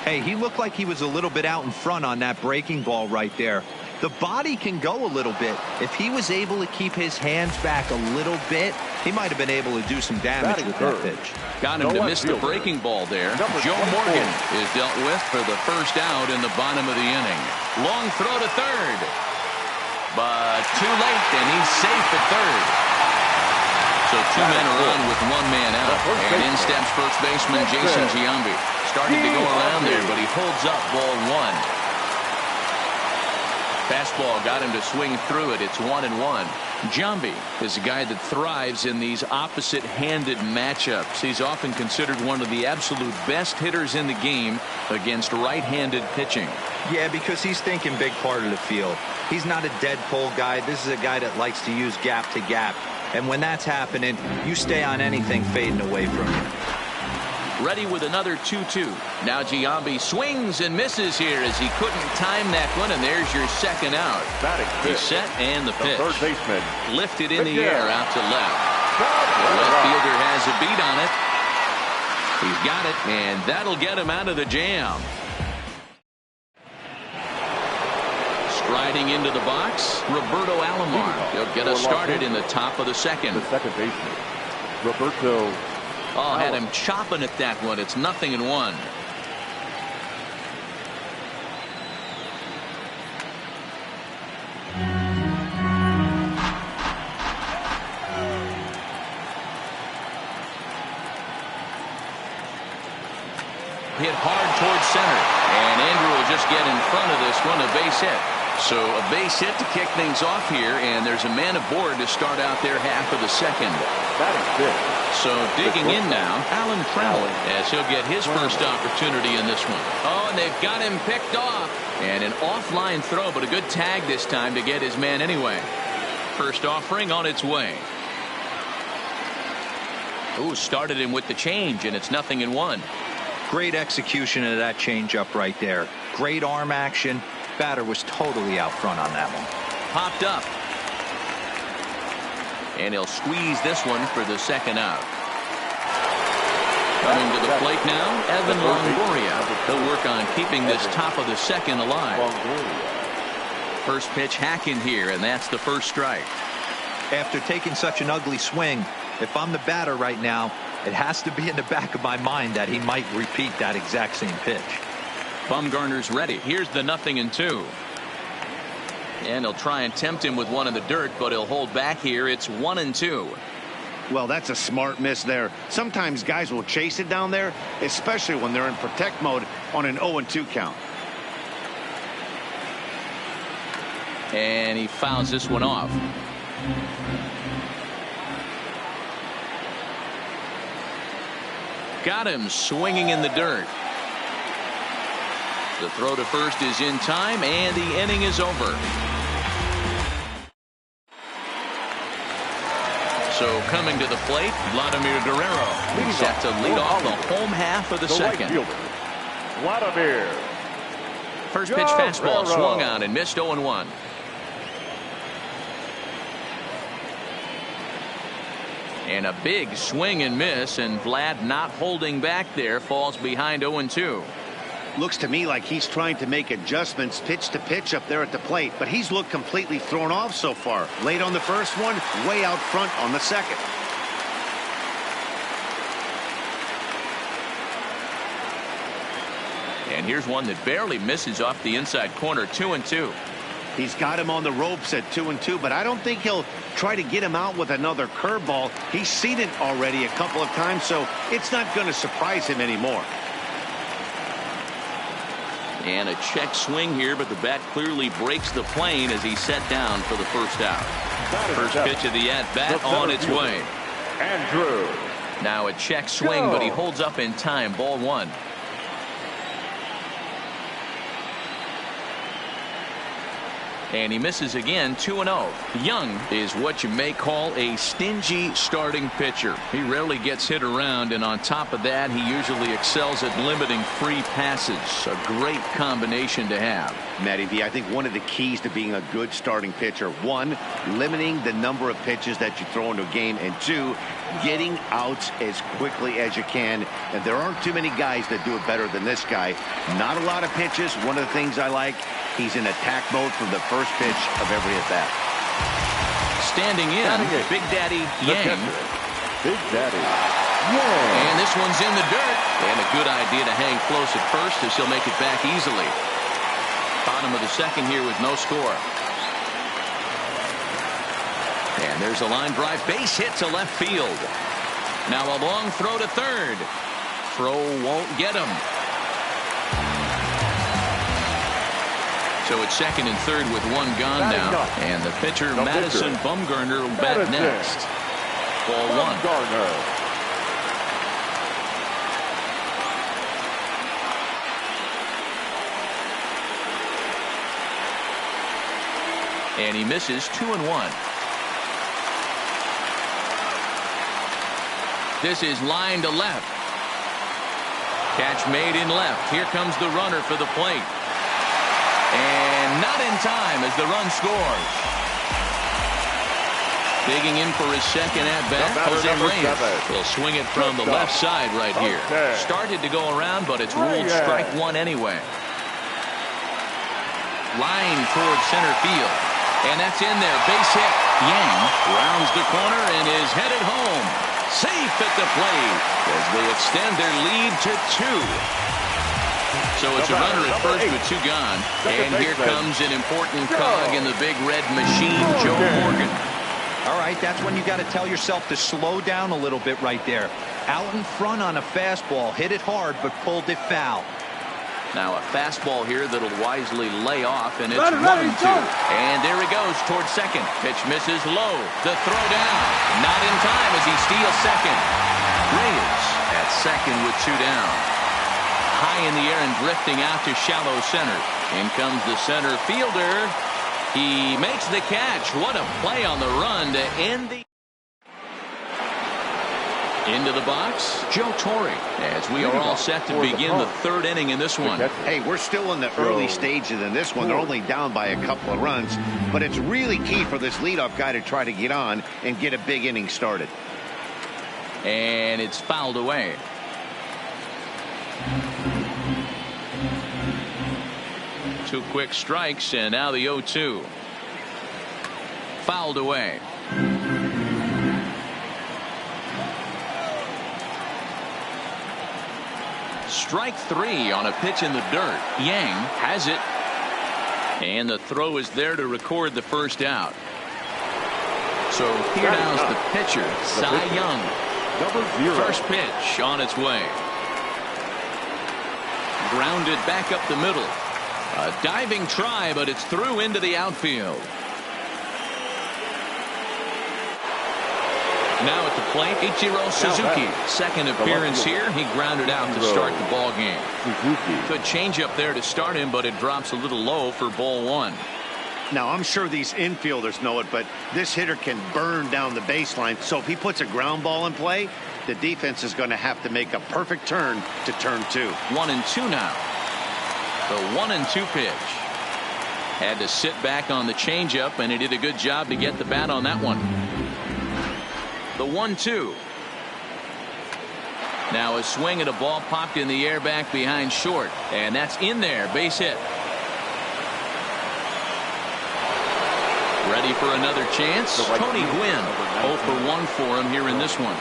Hey, he looked like he was a little bit out in front on that breaking ball right there. The body can go a little bit. If he was able to keep his hands back a little bit, he might have been able to do some damage with that pitch. Got him to miss the breaking ball there. Joe Morgan is dealt with for the first out in the bottom of the inning. Long throw to third. But too late, and he's safe at third. So two men are on with one man out. And in steps first baseman Jason Giambi. Started to go around there, but he holds up ball one. Fastball got him to swing through it. It's 1-1. Giambi is a guy that thrives in these opposite-handed matchups. He's often considered one of the absolute best hitters in the game against right-handed pitching. Yeah, because he's thinking big part of the field. He's not a dead pull guy. This is a guy that likes to use gap to gap. And when that's happening, you stay on anything fading away from you. Ready with another 2-2. Now Giambi swings and misses here as he couldn't time that one, and there's your second out. He's set and the pitch. Third baseman. Lifted in the air out to left. The left fielder has a beat on it. He's got it, and that'll get him out of the jam. Striding into the box, Roberto Alomar. He'll get us started in the top of the second. The second baseman, Roberto. Oh, had him chopping at that one. It's 0-1. Hit hard towards center, and Andrew will just get in front of this one, a base hit. So a base hit to kick things off here, and there's a man aboard to start out their half of the second. So digging in now, Alan Trammell, as he'll get his first opportunity in this one. Oh, and they've got him picked off. And an offline throw, but a good tag this time to get his man anyway. First offering on its way. Ooh, started him with the change, and it's 0-1. Great execution of that changeup right there. Great arm action. Batter was totally out front on that one. Popped up. And he'll squeeze this one for the second out. Coming to the plate now, Evan Longoria. He'll work on keeping this top of the second alive. First pitch hacking here, and that's the first strike. After taking such an ugly swing, if I'm the batter right now, it has to be in the back of my mind that he might repeat that exact same pitch. Bumgarner's ready. Here's the 0-2. And he'll try and tempt him with one in the dirt, but he'll hold back here. It's 1-2. Well, that's a smart miss there. Sometimes guys will chase it down there, especially when they're in protect mode on an 0-2 count. And he fouls this one off. Got him swinging in the dirt. The throw to first is in time, and the inning is over. So coming to the plate, Vladimir Guerrero. He's set to lead off the home half of the second. Vladimir. First pitch fastball swung on and missed 0-1. And a big swing and miss, and Vlad not holding back there, falls behind 0-2. Looks to me like he's trying to make adjustments pitch to pitch up there at the plate, but he's looked completely thrown off so far. Late on the first one, way out front on the second. And here's one that barely misses off the inside corner. 2-2. He's got him on the ropes at 2-2, but I don't think he'll try to get him out with another curveball. He's seen it already a couple of times, so it's not going to surprise him anymore. And a check swing here, but the bat clearly breaks the plane as he's set down for the first out. First pitch of the at-bat on its way. Andrew. Now a check swing, but he holds up in time. Ball one. And he misses again. 2-0. Young is what you may call a stingy starting pitcher. He rarely gets hit around, and on top of that, he usually excels at limiting free passes. A great combination to have. Matty V, I think one of the keys to being a good starting pitcher, one, limiting the number of pitches that you throw into a game, and two, getting outs as quickly as you can. And there aren't too many guys that do it better than this guy. Not a lot of pitches. One of the things I like, he's in attack mode from the first pitch of every at bat. Standing in, Big Daddy Yang. Big Daddy Yang. And this one's in the dirt. And a good idea to hang close at first as he'll make it back easily. Bottom of the second here with no score. And there's a line drive base hit to left field. Now a long throw to third. Throw won't get him. So it's second and third with one gone now. And the pitcher, Madison Bumgarner, will bat next. Ball one. And he misses 2-1. This is line to left. Catch made in left. Here comes the runner for the plate. And not in time as the run scores. Digging in for his second at-bat, Jose Reyes. He'll swing it from the left side right here. Started to go around, but it's ruled strike one anyway. Line towards center field. And that's in there. Base hit. Yang rounds the corner and is headed home. Safe at the plate as they extend their lead to 2. So it's a runner at first with 2 gone. And here comes an important cog in the big red machine, Joe Morgan. All right, that's when you got to tell yourself to slow down a little bit right there. Out in front on a fastball, hit it hard, but pulled it foul. Now a fastball here that'll wisely lay off, and it's 1-2. And there he goes towards second. Pitch misses low. The throw down. Not in time as he steals second. Reyes at second with 2 down. High in the air and drifting out to shallow center. In comes the center fielder. He makes the catch. What a play on the run to end the... Into the box, Joe Torre, as we are all set to begin the 3rd inning in this one. Hey, we're still in the early stages in this one. They're only down by a couple of runs, but it's really key for this leadoff guy to try to get on and get a big inning started. And it's fouled away. Two quick strikes, and now the 0-2. Fouled away. Strike 3 on a pitch in the dirt. Yang has it. And the throw is there to record the first out. So here now's the pitcher, Cy Young. First pitch on its way. Grounded back up the middle. A diving try, but it's through into the outfield. Now at the plate, Ichiro Suzuki. Second appearance here. He grounded out to start the ball game. Good change up there to start him, but it drops a little low for ball 1. Now, I'm sure these infielders know it, but this hitter can burn down the baseline. So if he puts a ground ball in play, the defense is going to have to make a perfect turn to turn 2. 1-2 now. The 1-2 pitch. Had to sit back on the changeup, and he did a good job to get the bat on that one. The 1-2. Now a swing at a ball popped in the air back behind short, and that's in there. Base hit. Ready for another chance. Tony Gwynn 0 for 1 for him here in this one.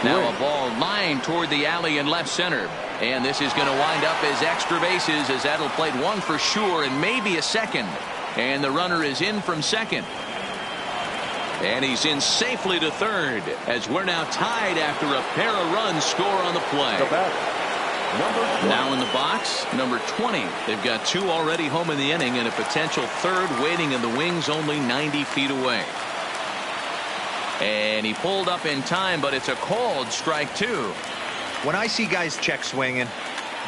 Now a ball lined toward the alley in left center, and this is going to wind up as extra bases as that'll play 1 for sure and maybe a second, and the runner is in from second. And he's in safely to third as we're now tied after a pair of runs score on the play. Now in the box, number 20. They've got 2 already home in the inning and a potential third waiting in the wings only 90 feet away. And he pulled up in time, but it's a called strike 2. When I see guys check swinging,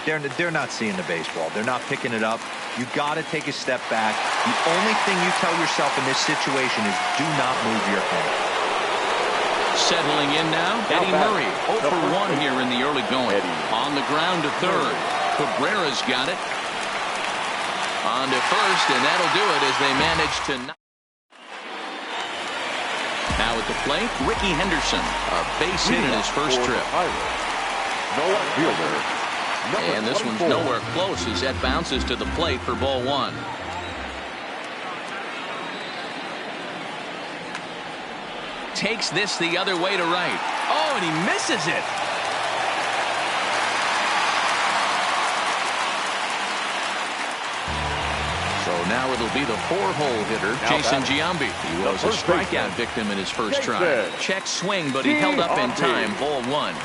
they're not seeing the baseball. They're not picking it up. You got to take a step back. The only thing you tell yourself in this situation is do not move your hand. Settling in now, Eddie Murray 0 for 1 here in the early going. On the ground to third. Cabrera's got it. On to first, and that'll do it as they manage to knock. Now at the plate, Ricky Henderson, a base hit in his first trip. And this one's nowhere close as that bounces to the plate for ball 1. Takes this the other way to right. Oh, and he misses it. So now Now it'll be the 4-hole hitter, Jason Giambi. He was a strikeout victim in his first try. Check swing, but he held up in time. Ball 1.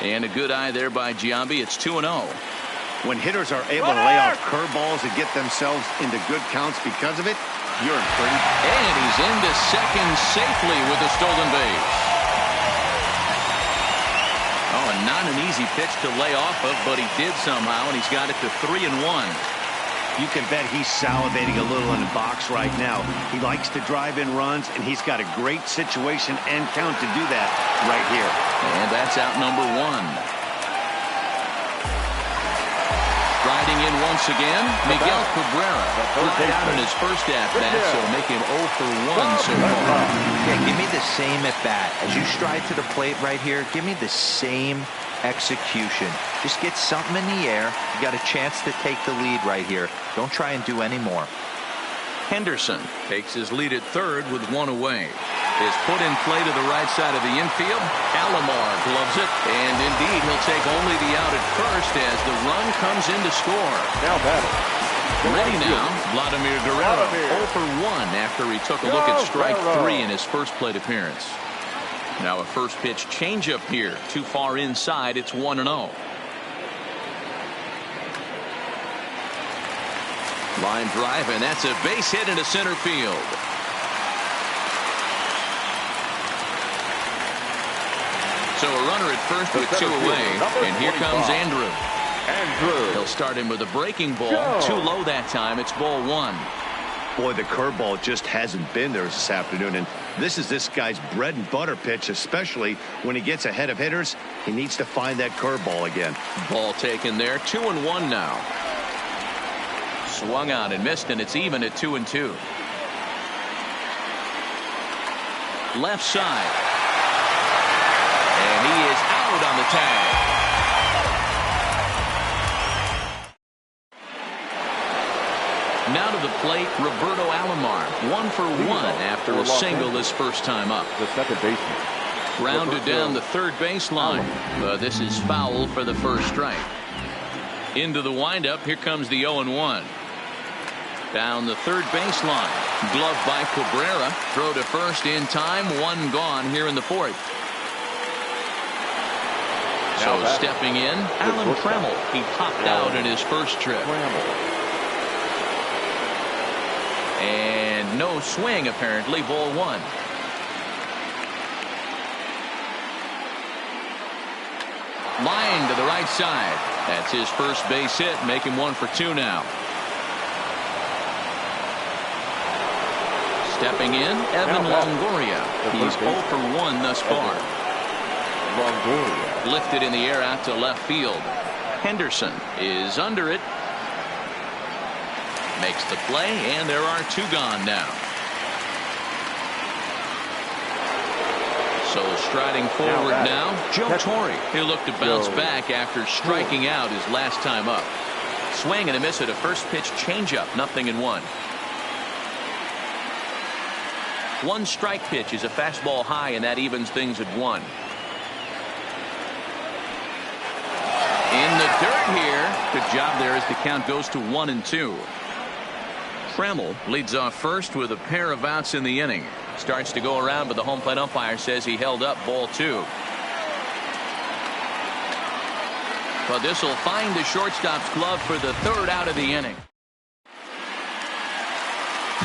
And a good eye there by Giambi. It's 2-0. When hitters are able to lay off curveballs and get themselves into good counts because of it, you're in pretty. And he's into second safely with a stolen base. Oh, and not an easy pitch to lay off of, but he did somehow, and he's got it to 3-1. You can bet he's salivating a little in the box right now. He likes to drive in runs, and he's got a great situation and count to do that right here. And that's out number 1. Riding in once again, Miguel Cabrera. Flied out in his first at-bat, so make him 0 for 1 so far. Yeah, give me the same at-bat. As you stride to the plate right here, give me the same execution. Just get something in the air. You got a chance to take the lead right here. Don't try and do any more. Henderson takes his lead at third with 1 away. Is put in play to the right side of the infield. Alomar gloves it, and indeed he'll take only the out at first as the run comes in to score. Now batting. Ready now, Vladimir Guerrero. 0 for 1 after he took a look at strike 3 in his first plate appearance. Now a first pitch changeup here. Too far inside. It's 1-0. Line drive, and that's a base hit into center field. So a runner at first with 2 away, and here comes Andrew. He'll start him with a breaking ball. Too low that time. It's ball 1. Boy, the curveball just hasn't been there this afternoon, and this is this guy's bread and butter pitch, especially when he gets ahead of hitters. He needs to find that curveball again. Ball taken there. 2-1 now. Swung on and missed, and it's even at 2-2. Left side. And he is out on the tag. Now to the plate, Roberto Alomar. 1 for 1 after a single his first time up. The second baseman. Grounded down the third baseline. But this is foul for the first strike. Into the windup. Here comes the 0-1. Down the third baseline. Gloved by Cabrera. Throw to first in time. 1 gone here in the 4th. So stepping in, Alan Trammell. He popped out in his first trip. And no swing, apparently. Ball 1. Line to the right side. That's his first base hit. Make him 1 for 2 now. Stepping in, Evan Longoria. He's 0 for 1 thus far. Longoria. Lifted in the air out to left field. Henderson is under it. Makes the play, and there are 2 gone now. So striding forward now, Joe Torre. He'll look to bounce back after striking out his last time up. Swing and a miss at a first pitch changeup. 0-1. 1 strike pitch is a fastball high, and that evens things at 1. In the dirt here. Good job there as the count goes to 1-2. Trammell leads off first with a pair of outs in the inning. Starts to go around, but the home plate umpire says he held up. Ball 2. But this will find the shortstop's glove for the 3rd out of the inning.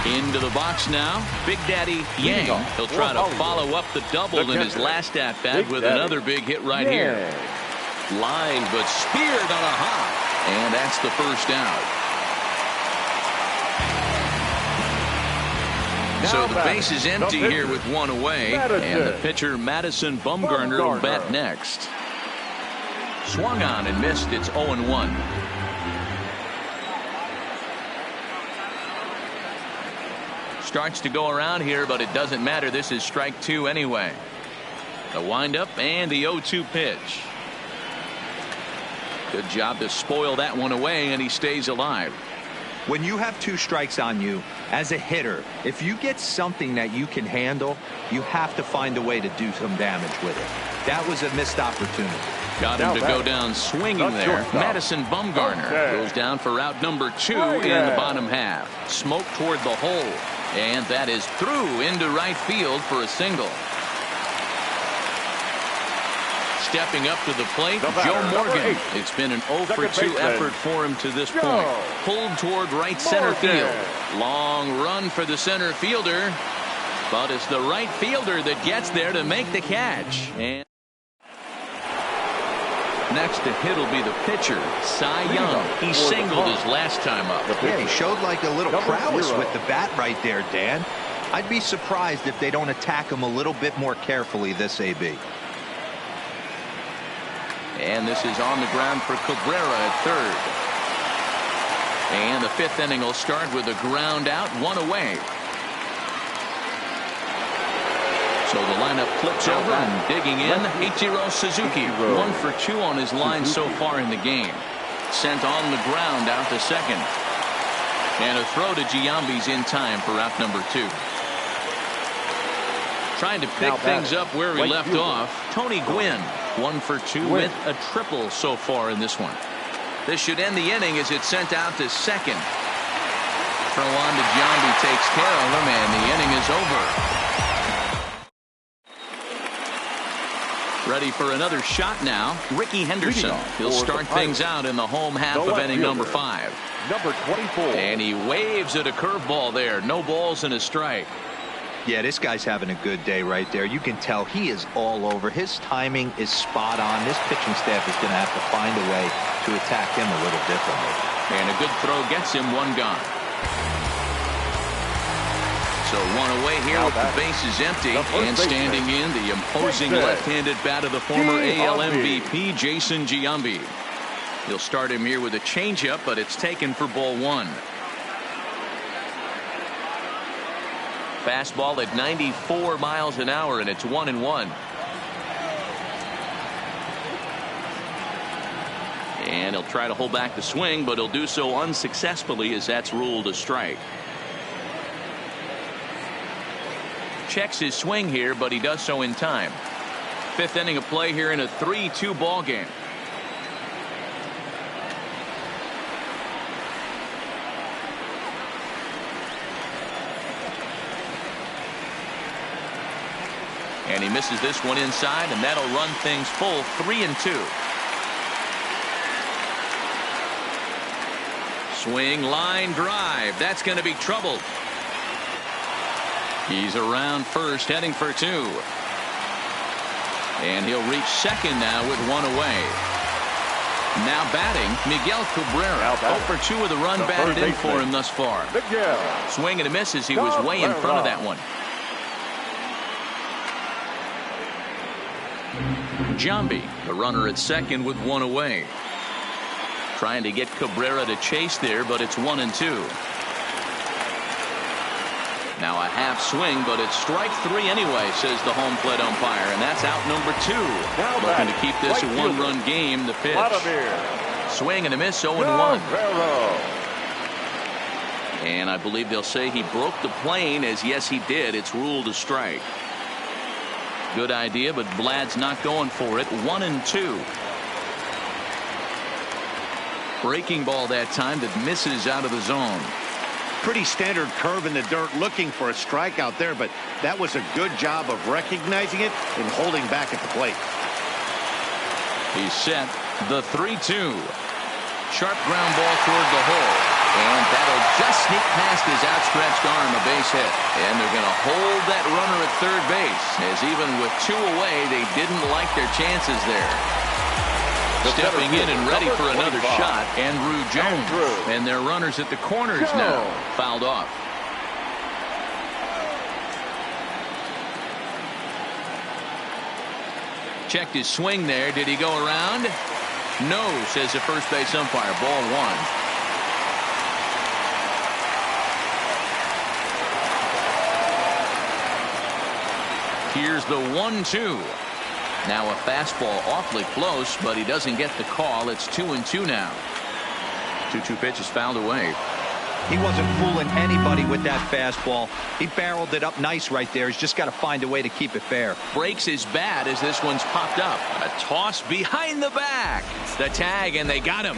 Into the box now, Big Daddy Yang. He'll try to follow up the double in his last at-bat with another big hit right here. Line, but speared on a hop. And that's the first out. So the base is empty here with 1 away. And the pitcher, Madison Bumgarner, will bat next. Swung on and missed. It's 0-1. Starts to go around here, but it doesn't matter. This is strike 2 anyway. The windup and the 0-2 pitch. Good job to spoil that one away, and he stays alive. When you have 2 strikes on you, as a hitter, if you get something that you can handle, you have to find a way to do some damage with it. That was a missed opportunity. Got him to go down swinging there. Madison Bumgarner goes down for out number 2 in the bottom half. Smoke toward the hole. And that is through into right field for a single. Stepping up to the plate, Joe Morgan. It's been an 0 for 2 effort for him to this point. Pulled toward right center field. Long run for the center fielder. But it's the right fielder that gets there to make the catch. And next to hit will be the pitcher, Cy Young. He singled his last time up. Yeah, he showed like a little prowess with the bat right there, Dan. I'd be surprised if they don't attack him a little bit more carefully this AB. And this is on the ground for Cabrera at third. And the 5th inning will start with a ground out, 1 away. So the lineup flips over and digging in, Ichiro Suzuki. 1 for 2 on his line so far in the game. Sent on the ground out to second. And a throw to Giambi's in time for out number 2. Trying to pick things up where we left off. Tony Gwynn, 1 for 2 with a triple so far in this one. This should end the inning as it's sent out to second. Throw on to Giambi, takes care of him, and the inning is over. Ready for another shot now, Ricky Henderson. He'll start things out in the home half of inning number 5. Number 24. And he waves at a curveball there. No balls and a strike. Yeah, this guy's having a good day right there. You can tell he is all over. His timing is spot on. This pitching staff is going to have to find a way to attack him a little differently. And a good throw gets him 1 gone. So 1 away here with the bases empty, and standing in the imposing left-handed bat of the former AL MVP, Jason Giambi. He'll start him here with a changeup, but it's taken for ball 1. Fastball at 94 miles an hour, and it's 1-1. And he'll try to hold back the swing, but he'll do so unsuccessfully as that's ruled a strike. Checks his swing here, but he does so in time. 5th inning of play here in a 3-2 ball game. And he misses this one inside, and that'll run things full 3-2. Swing, line drive. That's going to be trouble. He's around first, heading for 2. And he'll reach second now with 1 away. Now batting, Miguel Cabrera. 0 for 2 with a run batted in for him thus far. Swing and a miss as he was way in front of that one. Giambi, the runner at second with 1 away. Trying to get Cabrera to chase there, but it's 1-2. Now a half swing, but it's strike 3 anyway, says the home plate umpire, and that's out number 2. Looking to keep this a 1-run game. The pitch. Swing and a miss, 0-1. And I believe they'll say he broke the plane, as yes he did. It's ruled a strike. Good idea, but Vlad's not going for it. 1-2. Breaking ball that time that misses out of the zone. Pretty standard curve in the dirt, looking for a strike out there, but that was a good job of recognizing it and holding back at the plate. He's set. The 3-2. Sharp ground ball toward the hole, and that'll just sneak past his outstretched arm, a base hit. And they're going to hold that runner at third base, as even with 2 away, they didn't like their chances there. Stepping in and ready for another shot, Andrew Jones. And their runners at the corners now, fouled off. Checked his swing there. Did he go around? No, says the first base umpire. Ball 1. Here's the 1-2. Now a fastball awfully close, but he doesn't get the call. It's 2-2 now. 2-2 pitch is fouled away. He wasn't fooling anybody with that fastball. He barreled it up nice right there. He's just got to find a way to keep it fair. Breaks his bat as this one's popped up. A toss behind the back. The tag, and they got him.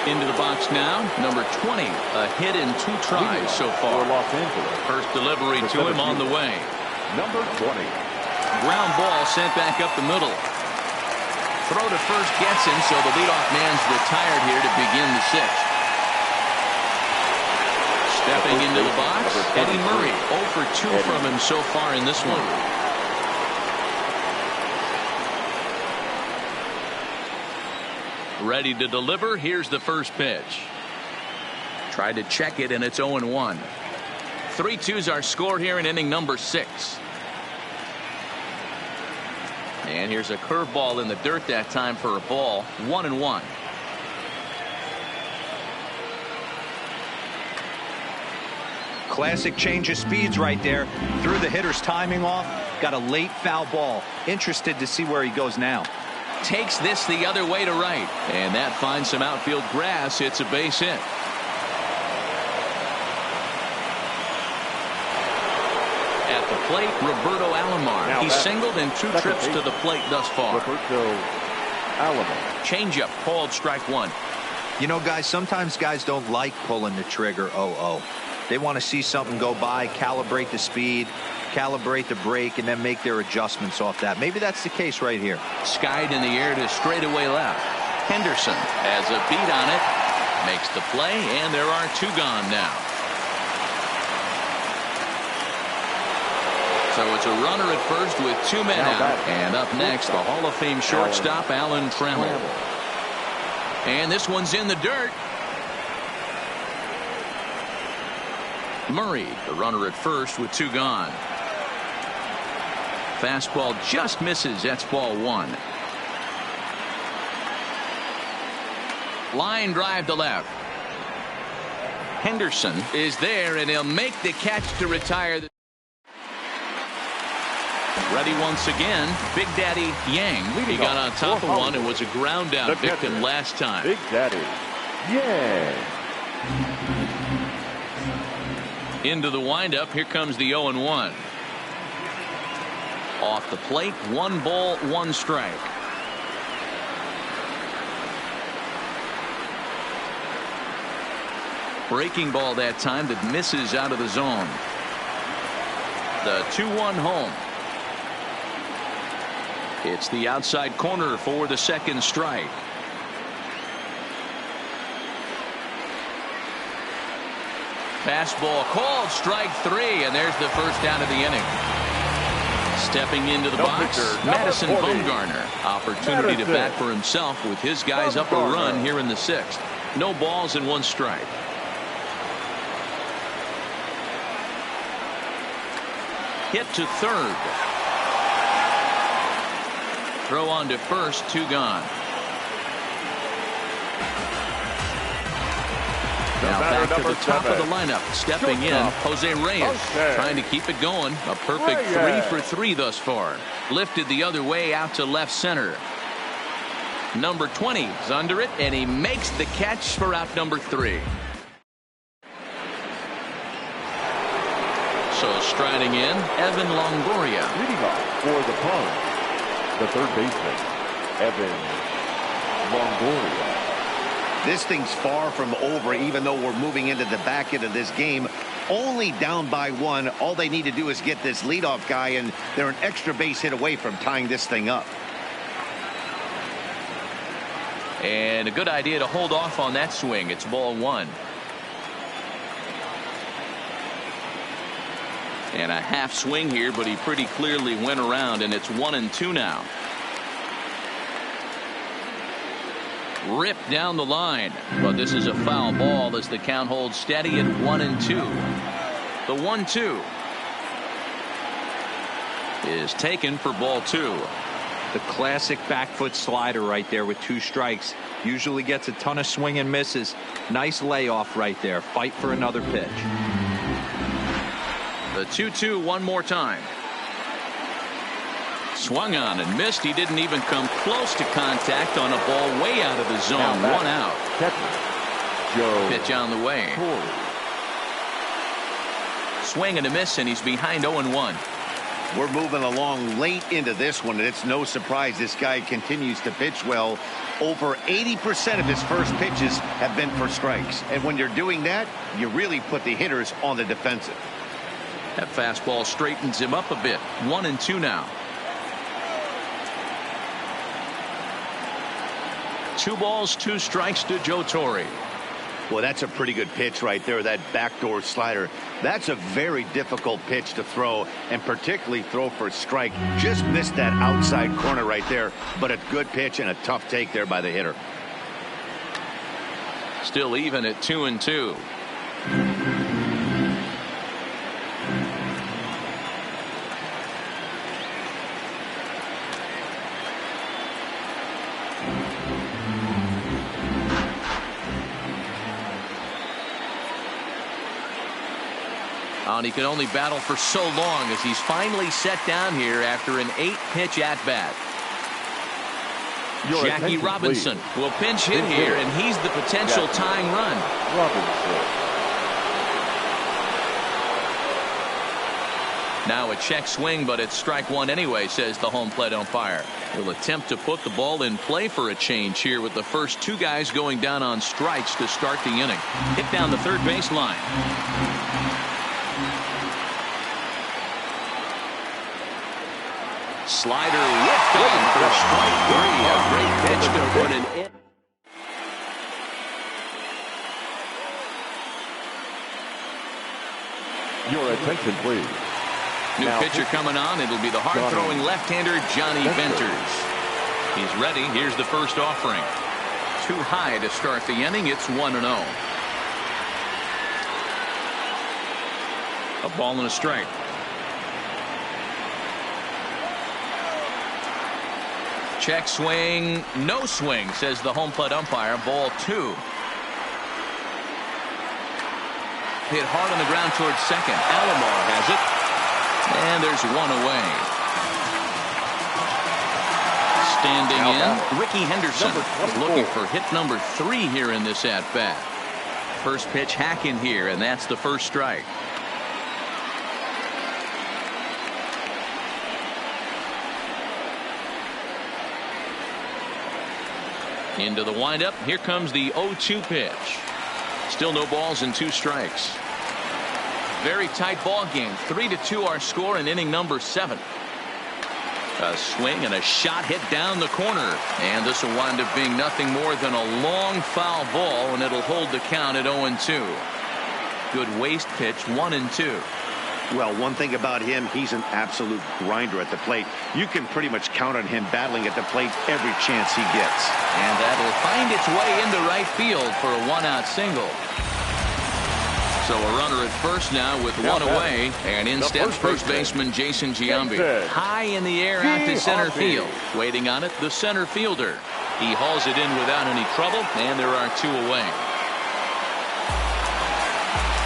Into the box now, number 20. A hit in 2 tries so far. Los Angeles. First delivery to him on the way. Number 20. Ground ball sent back up the middle. Throw to first gets him, so the leadoff man's retired here to begin the 6th. Stepping into the box, Eddie Murray. 0 for 2 from him so far in this one. Ready to deliver. Here's the first pitch. Tried to check it, and it's 0-1. 3-2's our score here in inning number 6. And here's a curveball in the dirt that time for a ball. 1-1. Classic change of speeds right there. Threw the hitter's timing off. Got a late foul ball. Interested to see where he goes now. Takes this the other way to right. And that finds some outfield grass. It's a base hit. At the plate, Roberto Alomar. He's singled in 2 trips to the plate thus far. Roberto Alomar. Changeup called strike 1. You know, guys, sometimes guys don't like pulling the trigger 0-0. They want to see something go by, calibrate the speed, calibrate the break, and then make their adjustments off that. Maybe that's the case right here. Skied in the air to straightaway left. Henderson has a beat on it. Makes the play, and there are 2 gone now. So it's a runner at first with 2 men out. And up next, the Hall of Fame shortstop, Alan Trammell. And this one's in the dirt. Murray, the runner at first with 2 gone. Fastball just misses. That's ball 1. Line drive to left. Henderson is there, and he'll make the catch to retire. Ready once again, Big Daddy Yang. He got on top of one and was a ground down victim last time. Big Daddy Yang. Into the windup. Here comes the 0-1. Off the plate, 1 ball, 1 strike. Breaking ball that time that misses out of the zone. The 2-1 home. It's the outside corner for the 2nd strike. Fastball called strike 3, and there's the first out of the inning. Stepping into the box, Madison Bumgarner. Opportunity to bat for himself with his guys up a run here in the 6th. No balls and 1 strike. Hit to third. Throw on to first, 2 gone. Now back to the top of the lineup. Stepping in, Jose Reyes. Trying to keep it going. A perfect 3 for 3 thus far. Lifted the other way out to left center. Number 20 is under it, and he makes the catch for out number 3. So striding in, Evan Longoria. Leading off for the Pirates, the 3rd baseman, Evan Longoria. This thing's far from over, even though we're moving into the back end of this game. Only down by 1. All they need to do is get this leadoff guy, and they're an extra base hit away from tying this thing up. And a good idea to hold off on that swing. It's ball 1. And a half swing here, but he pretty clearly went around, and it's 1-2 now. Ripped down the line, but this is a foul ball as the count holds steady at 1-2. The 1-2 is taken for ball 2. The classic back foot slider right there with 2 strikes. Usually gets a ton of swing and misses. Nice layoff right there. Fight for another pitch. The 2-2 one more time. Swung on and missed. He didn't even come close to contact on a ball way out of the zone. One out. Pitch on the way. Swing and a miss, and he's behind 0-1. We're moving along late into this one, and it's no surprise this guy continues to pitch well. Over 80% of his first pitches have been for strikes. And when you're doing that, you really put the hitters on the defensive. That fastball straightens him up a bit. 1-2 now. 2 balls, 2 strikes to Joe Torre. Well, that's a pretty good pitch right there, that backdoor slider. That's a very difficult pitch to throw, and particularly throw for a strike. Just missed that outside corner right there, but a good pitch and a tough take there by the hitter. Still even at 2-2. And he can only battle for so long as he's finally set down here after an 8-pitch at-bat. Jackie Robinson will pinch hit here, and he's the potential tying run. Now a check swing, but it's strike 1 anyway, says the home plate umpire. He'll attempt to put the ball in play for a change here with the first 2 guys going down on strikes to start the inning. Hit down the third baseline. Slider whipped on for strike 3. A great pitch to put an in. Your attention, please. New pitcher coming on. It'll be the hard-throwing left-hander Johnny Venters. He's ready. Here's the first offering. Too high to start the inning. It's 1-0. A ball and a strike. Check swing, no swing, says the home plate umpire. Ball 2. Hit hard on the ground towards second. Alomar has it. And there's 1 away. Standing in, Ricky Henderson is looking for hit number 3 here in this at-bat. First pitch hacking here, and that's the first strike. Into the windup. Here comes the 0-2 pitch. Still no balls and 2 strikes. Very tight ball game. 3-2 our score in inning number 7. A swing and a shot hit down the corner. And this will wind up being nothing more than a long foul ball, and it'll hold the count at 0-2. Good waste pitch. 1-2. Well, one thing about him, he's an absolute grinder at the plate. You can pretty much count on him battling at the plate every chance he gets. And that'll find its way into right field for a 1-out single. So a runner at first now with 1 away, and in steps first baseman Jason Giambi. High in the air out to center field. Waiting on it, the center fielder. He hauls it in without any trouble, and there are 2 away.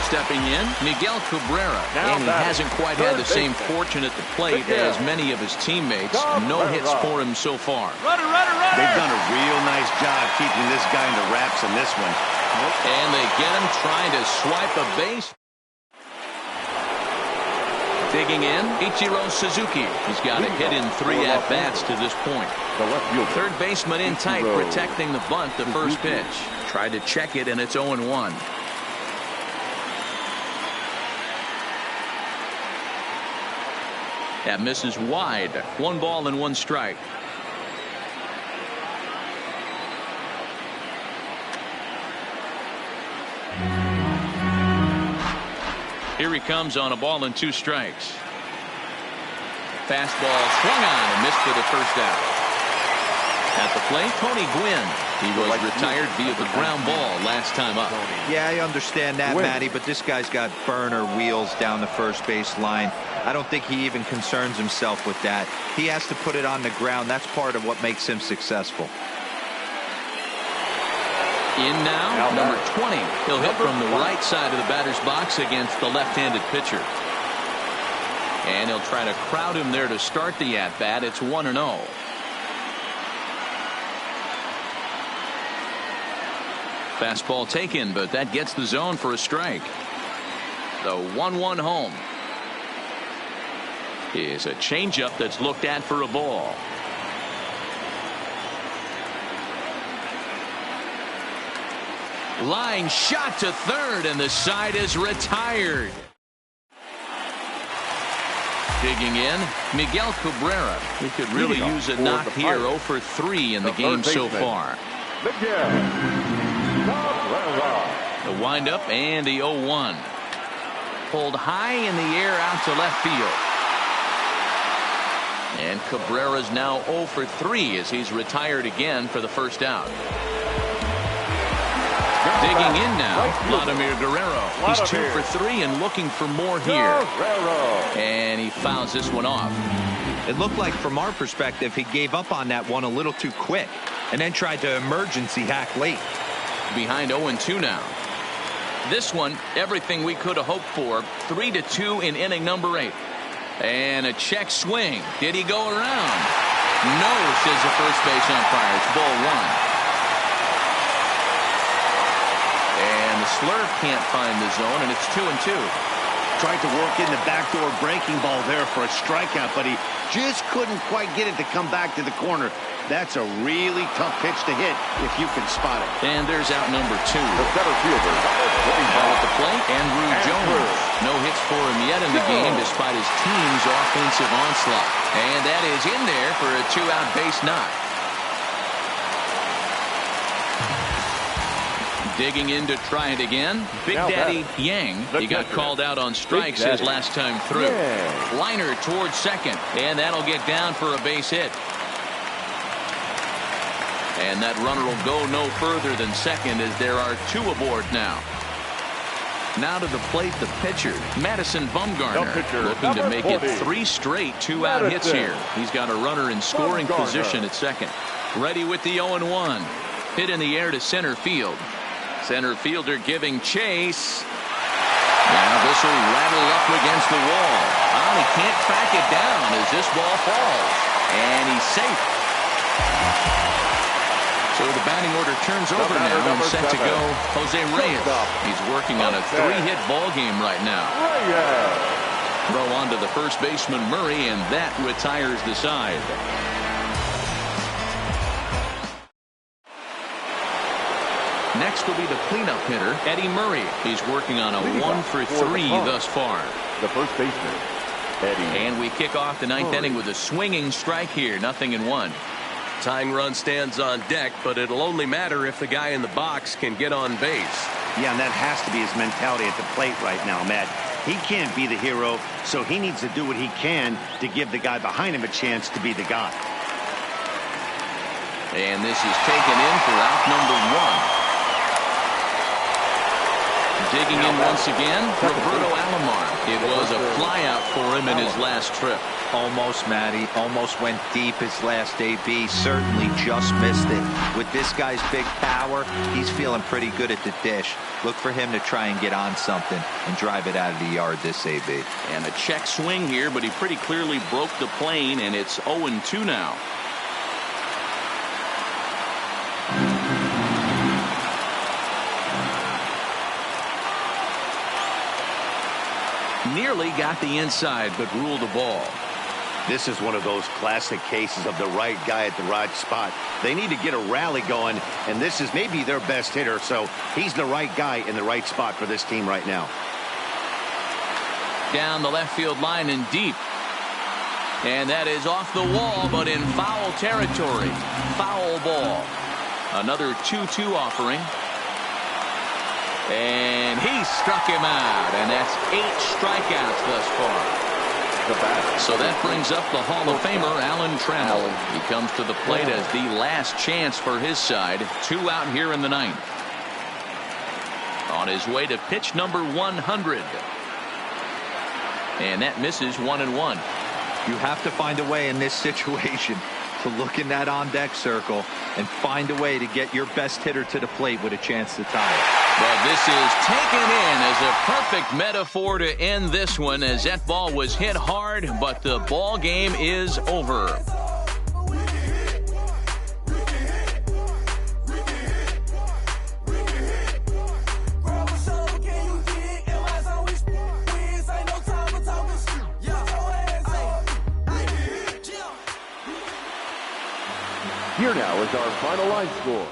Stepping in, Miguel Cabrera, and he hasn't quite had the same fortune at the plate as many of his teammates. No hits for him so far. They've done a real nice job keeping this guy in the wraps in this one. And they get him trying to swipe a base. Digging in, Ichiro Suzuki. He's got a hit in 3 at-bats to this point. Third baseman in tight, protecting the bunt, the first pitch. Tried to check it, and it's 0-1. That misses wide. 1 ball and 1 strike. Here he comes on a ball and 2 strikes. Fastball swung on and missed for the first out. At the plate, Tony Gwynn. He was retired via the ground ball last time up. Yeah, I understand that, Matty, but this guy's got burner wheels down the first base line. I don't think he even concerns himself with that. He has to put it on the ground. That's part of what makes him successful. In now, number 20. He'll hit from the right side of the batter's box against the left-handed pitcher. And he'll try to crowd him there to start the at-bat. It's 1-0. Fastball taken, but that gets the zone for a strike. The 1-1 home is a changeup that's looked at for a ball. Line shot to third, and the side is retired. Digging in, Miguel Cabrera. He could really use a knock here. 0 for 3 in the game so far. The windup and the 0-1. Pulled high in the air out to left field. And Cabrera's now 0 for 3 as he's retired again for the first out. Digging in now, Vladimir Guerrero. He's 2 for 3 and looking for more here. And he fouls this one off. It looked like from our perspective he gave up on that one a little too quick and then tried to emergency hack late. Behind 0-2 now. This one, everything we could have hoped for. 3-2 in inning number 8. And a check swing. Did he go around? No, says the first base umpire. It's ball 1. And the slurve can't find the zone, and it's 2-2. Tried to work in the backdoor breaking ball there for a strikeout, but he just couldn't quite get it to come back to the corner. That's a really tough pitch to hit if you can spot it. And there's out number 2. The center fielder, Ball at the plate, Andrew Jones. No hits for him yet in the game despite his team's offensive onslaught. And that is in there for a 2-out base knock. Digging in to try it again. Big Daddy Yang. He got called out on strikes his last time through. Liner towards second, and that'll get down for a base hit. And that runner will go no further than second as there are 2 aboard now. Now to the plate, the pitcher, Madison Bumgarner, looking to make it 3 straight 2-out hits here. He's got a runner in scoring position at second. Ready with the 0-1. Hit in the air to center field. Center fielder giving chase. Now this will rattle up against the wall. He can't track it down as this ball falls. And he's safe. So the batting order turns over now and set to go Jose Reyes. He's working on a 3-hit ball game right now. Throw on to the first baseman Murray, and that retires the side. Next will be the cleanup hitter, Eddie Murray. He's working on a 1 for 3 thus far. The first baseman, Eddie. And we kick off the 9th inning with a swinging strike here, 0-1. Tying run stands on deck, but it'll only matter if the guy in the box can get on base. Yeah, and that has to be his mentality at the plate right now, Matt. He can't be the hero, so he needs to do what he can to give the guy behind him a chance to be the guy. And this is taken in for out number 1. Digging in once again, Roberto Alomar. It was a flyout for him in his last trip. Almost, Matty. Almost went deep his last AB. Certainly just missed it. With this guy's big power, he's feeling pretty good at the dish. Look for him to try and get on something and drive it out of the yard this AB. And a check swing here, but he pretty clearly broke the plane, and it's 0-2 now. Nearly got the inside, but ruled the ball. This is one of those classic cases of the right guy at the right spot. They need to get a rally going, and this is maybe their best hitter, so he's the right guy in the right spot for this team right now. Down the left field line and deep. And that is off the wall, but in foul territory. Foul ball. Another 2-2 offering. And he struck him out, and that's 8 strikeouts thus far. So that brings up the Hall of Famer Alan Trammell. He comes to the plate as the last chance for his side. 2 out here in the 9th. On his way to pitch number 100. And that misses 1-1. You have to find a way in this situation to look in that on-deck circle and find a way to get your best hitter to the plate with a chance to tie it. Well, this is taken in as a perfect metaphor to end this one, as that ball was hit hard, but the ball game is over. Here now is our final line score.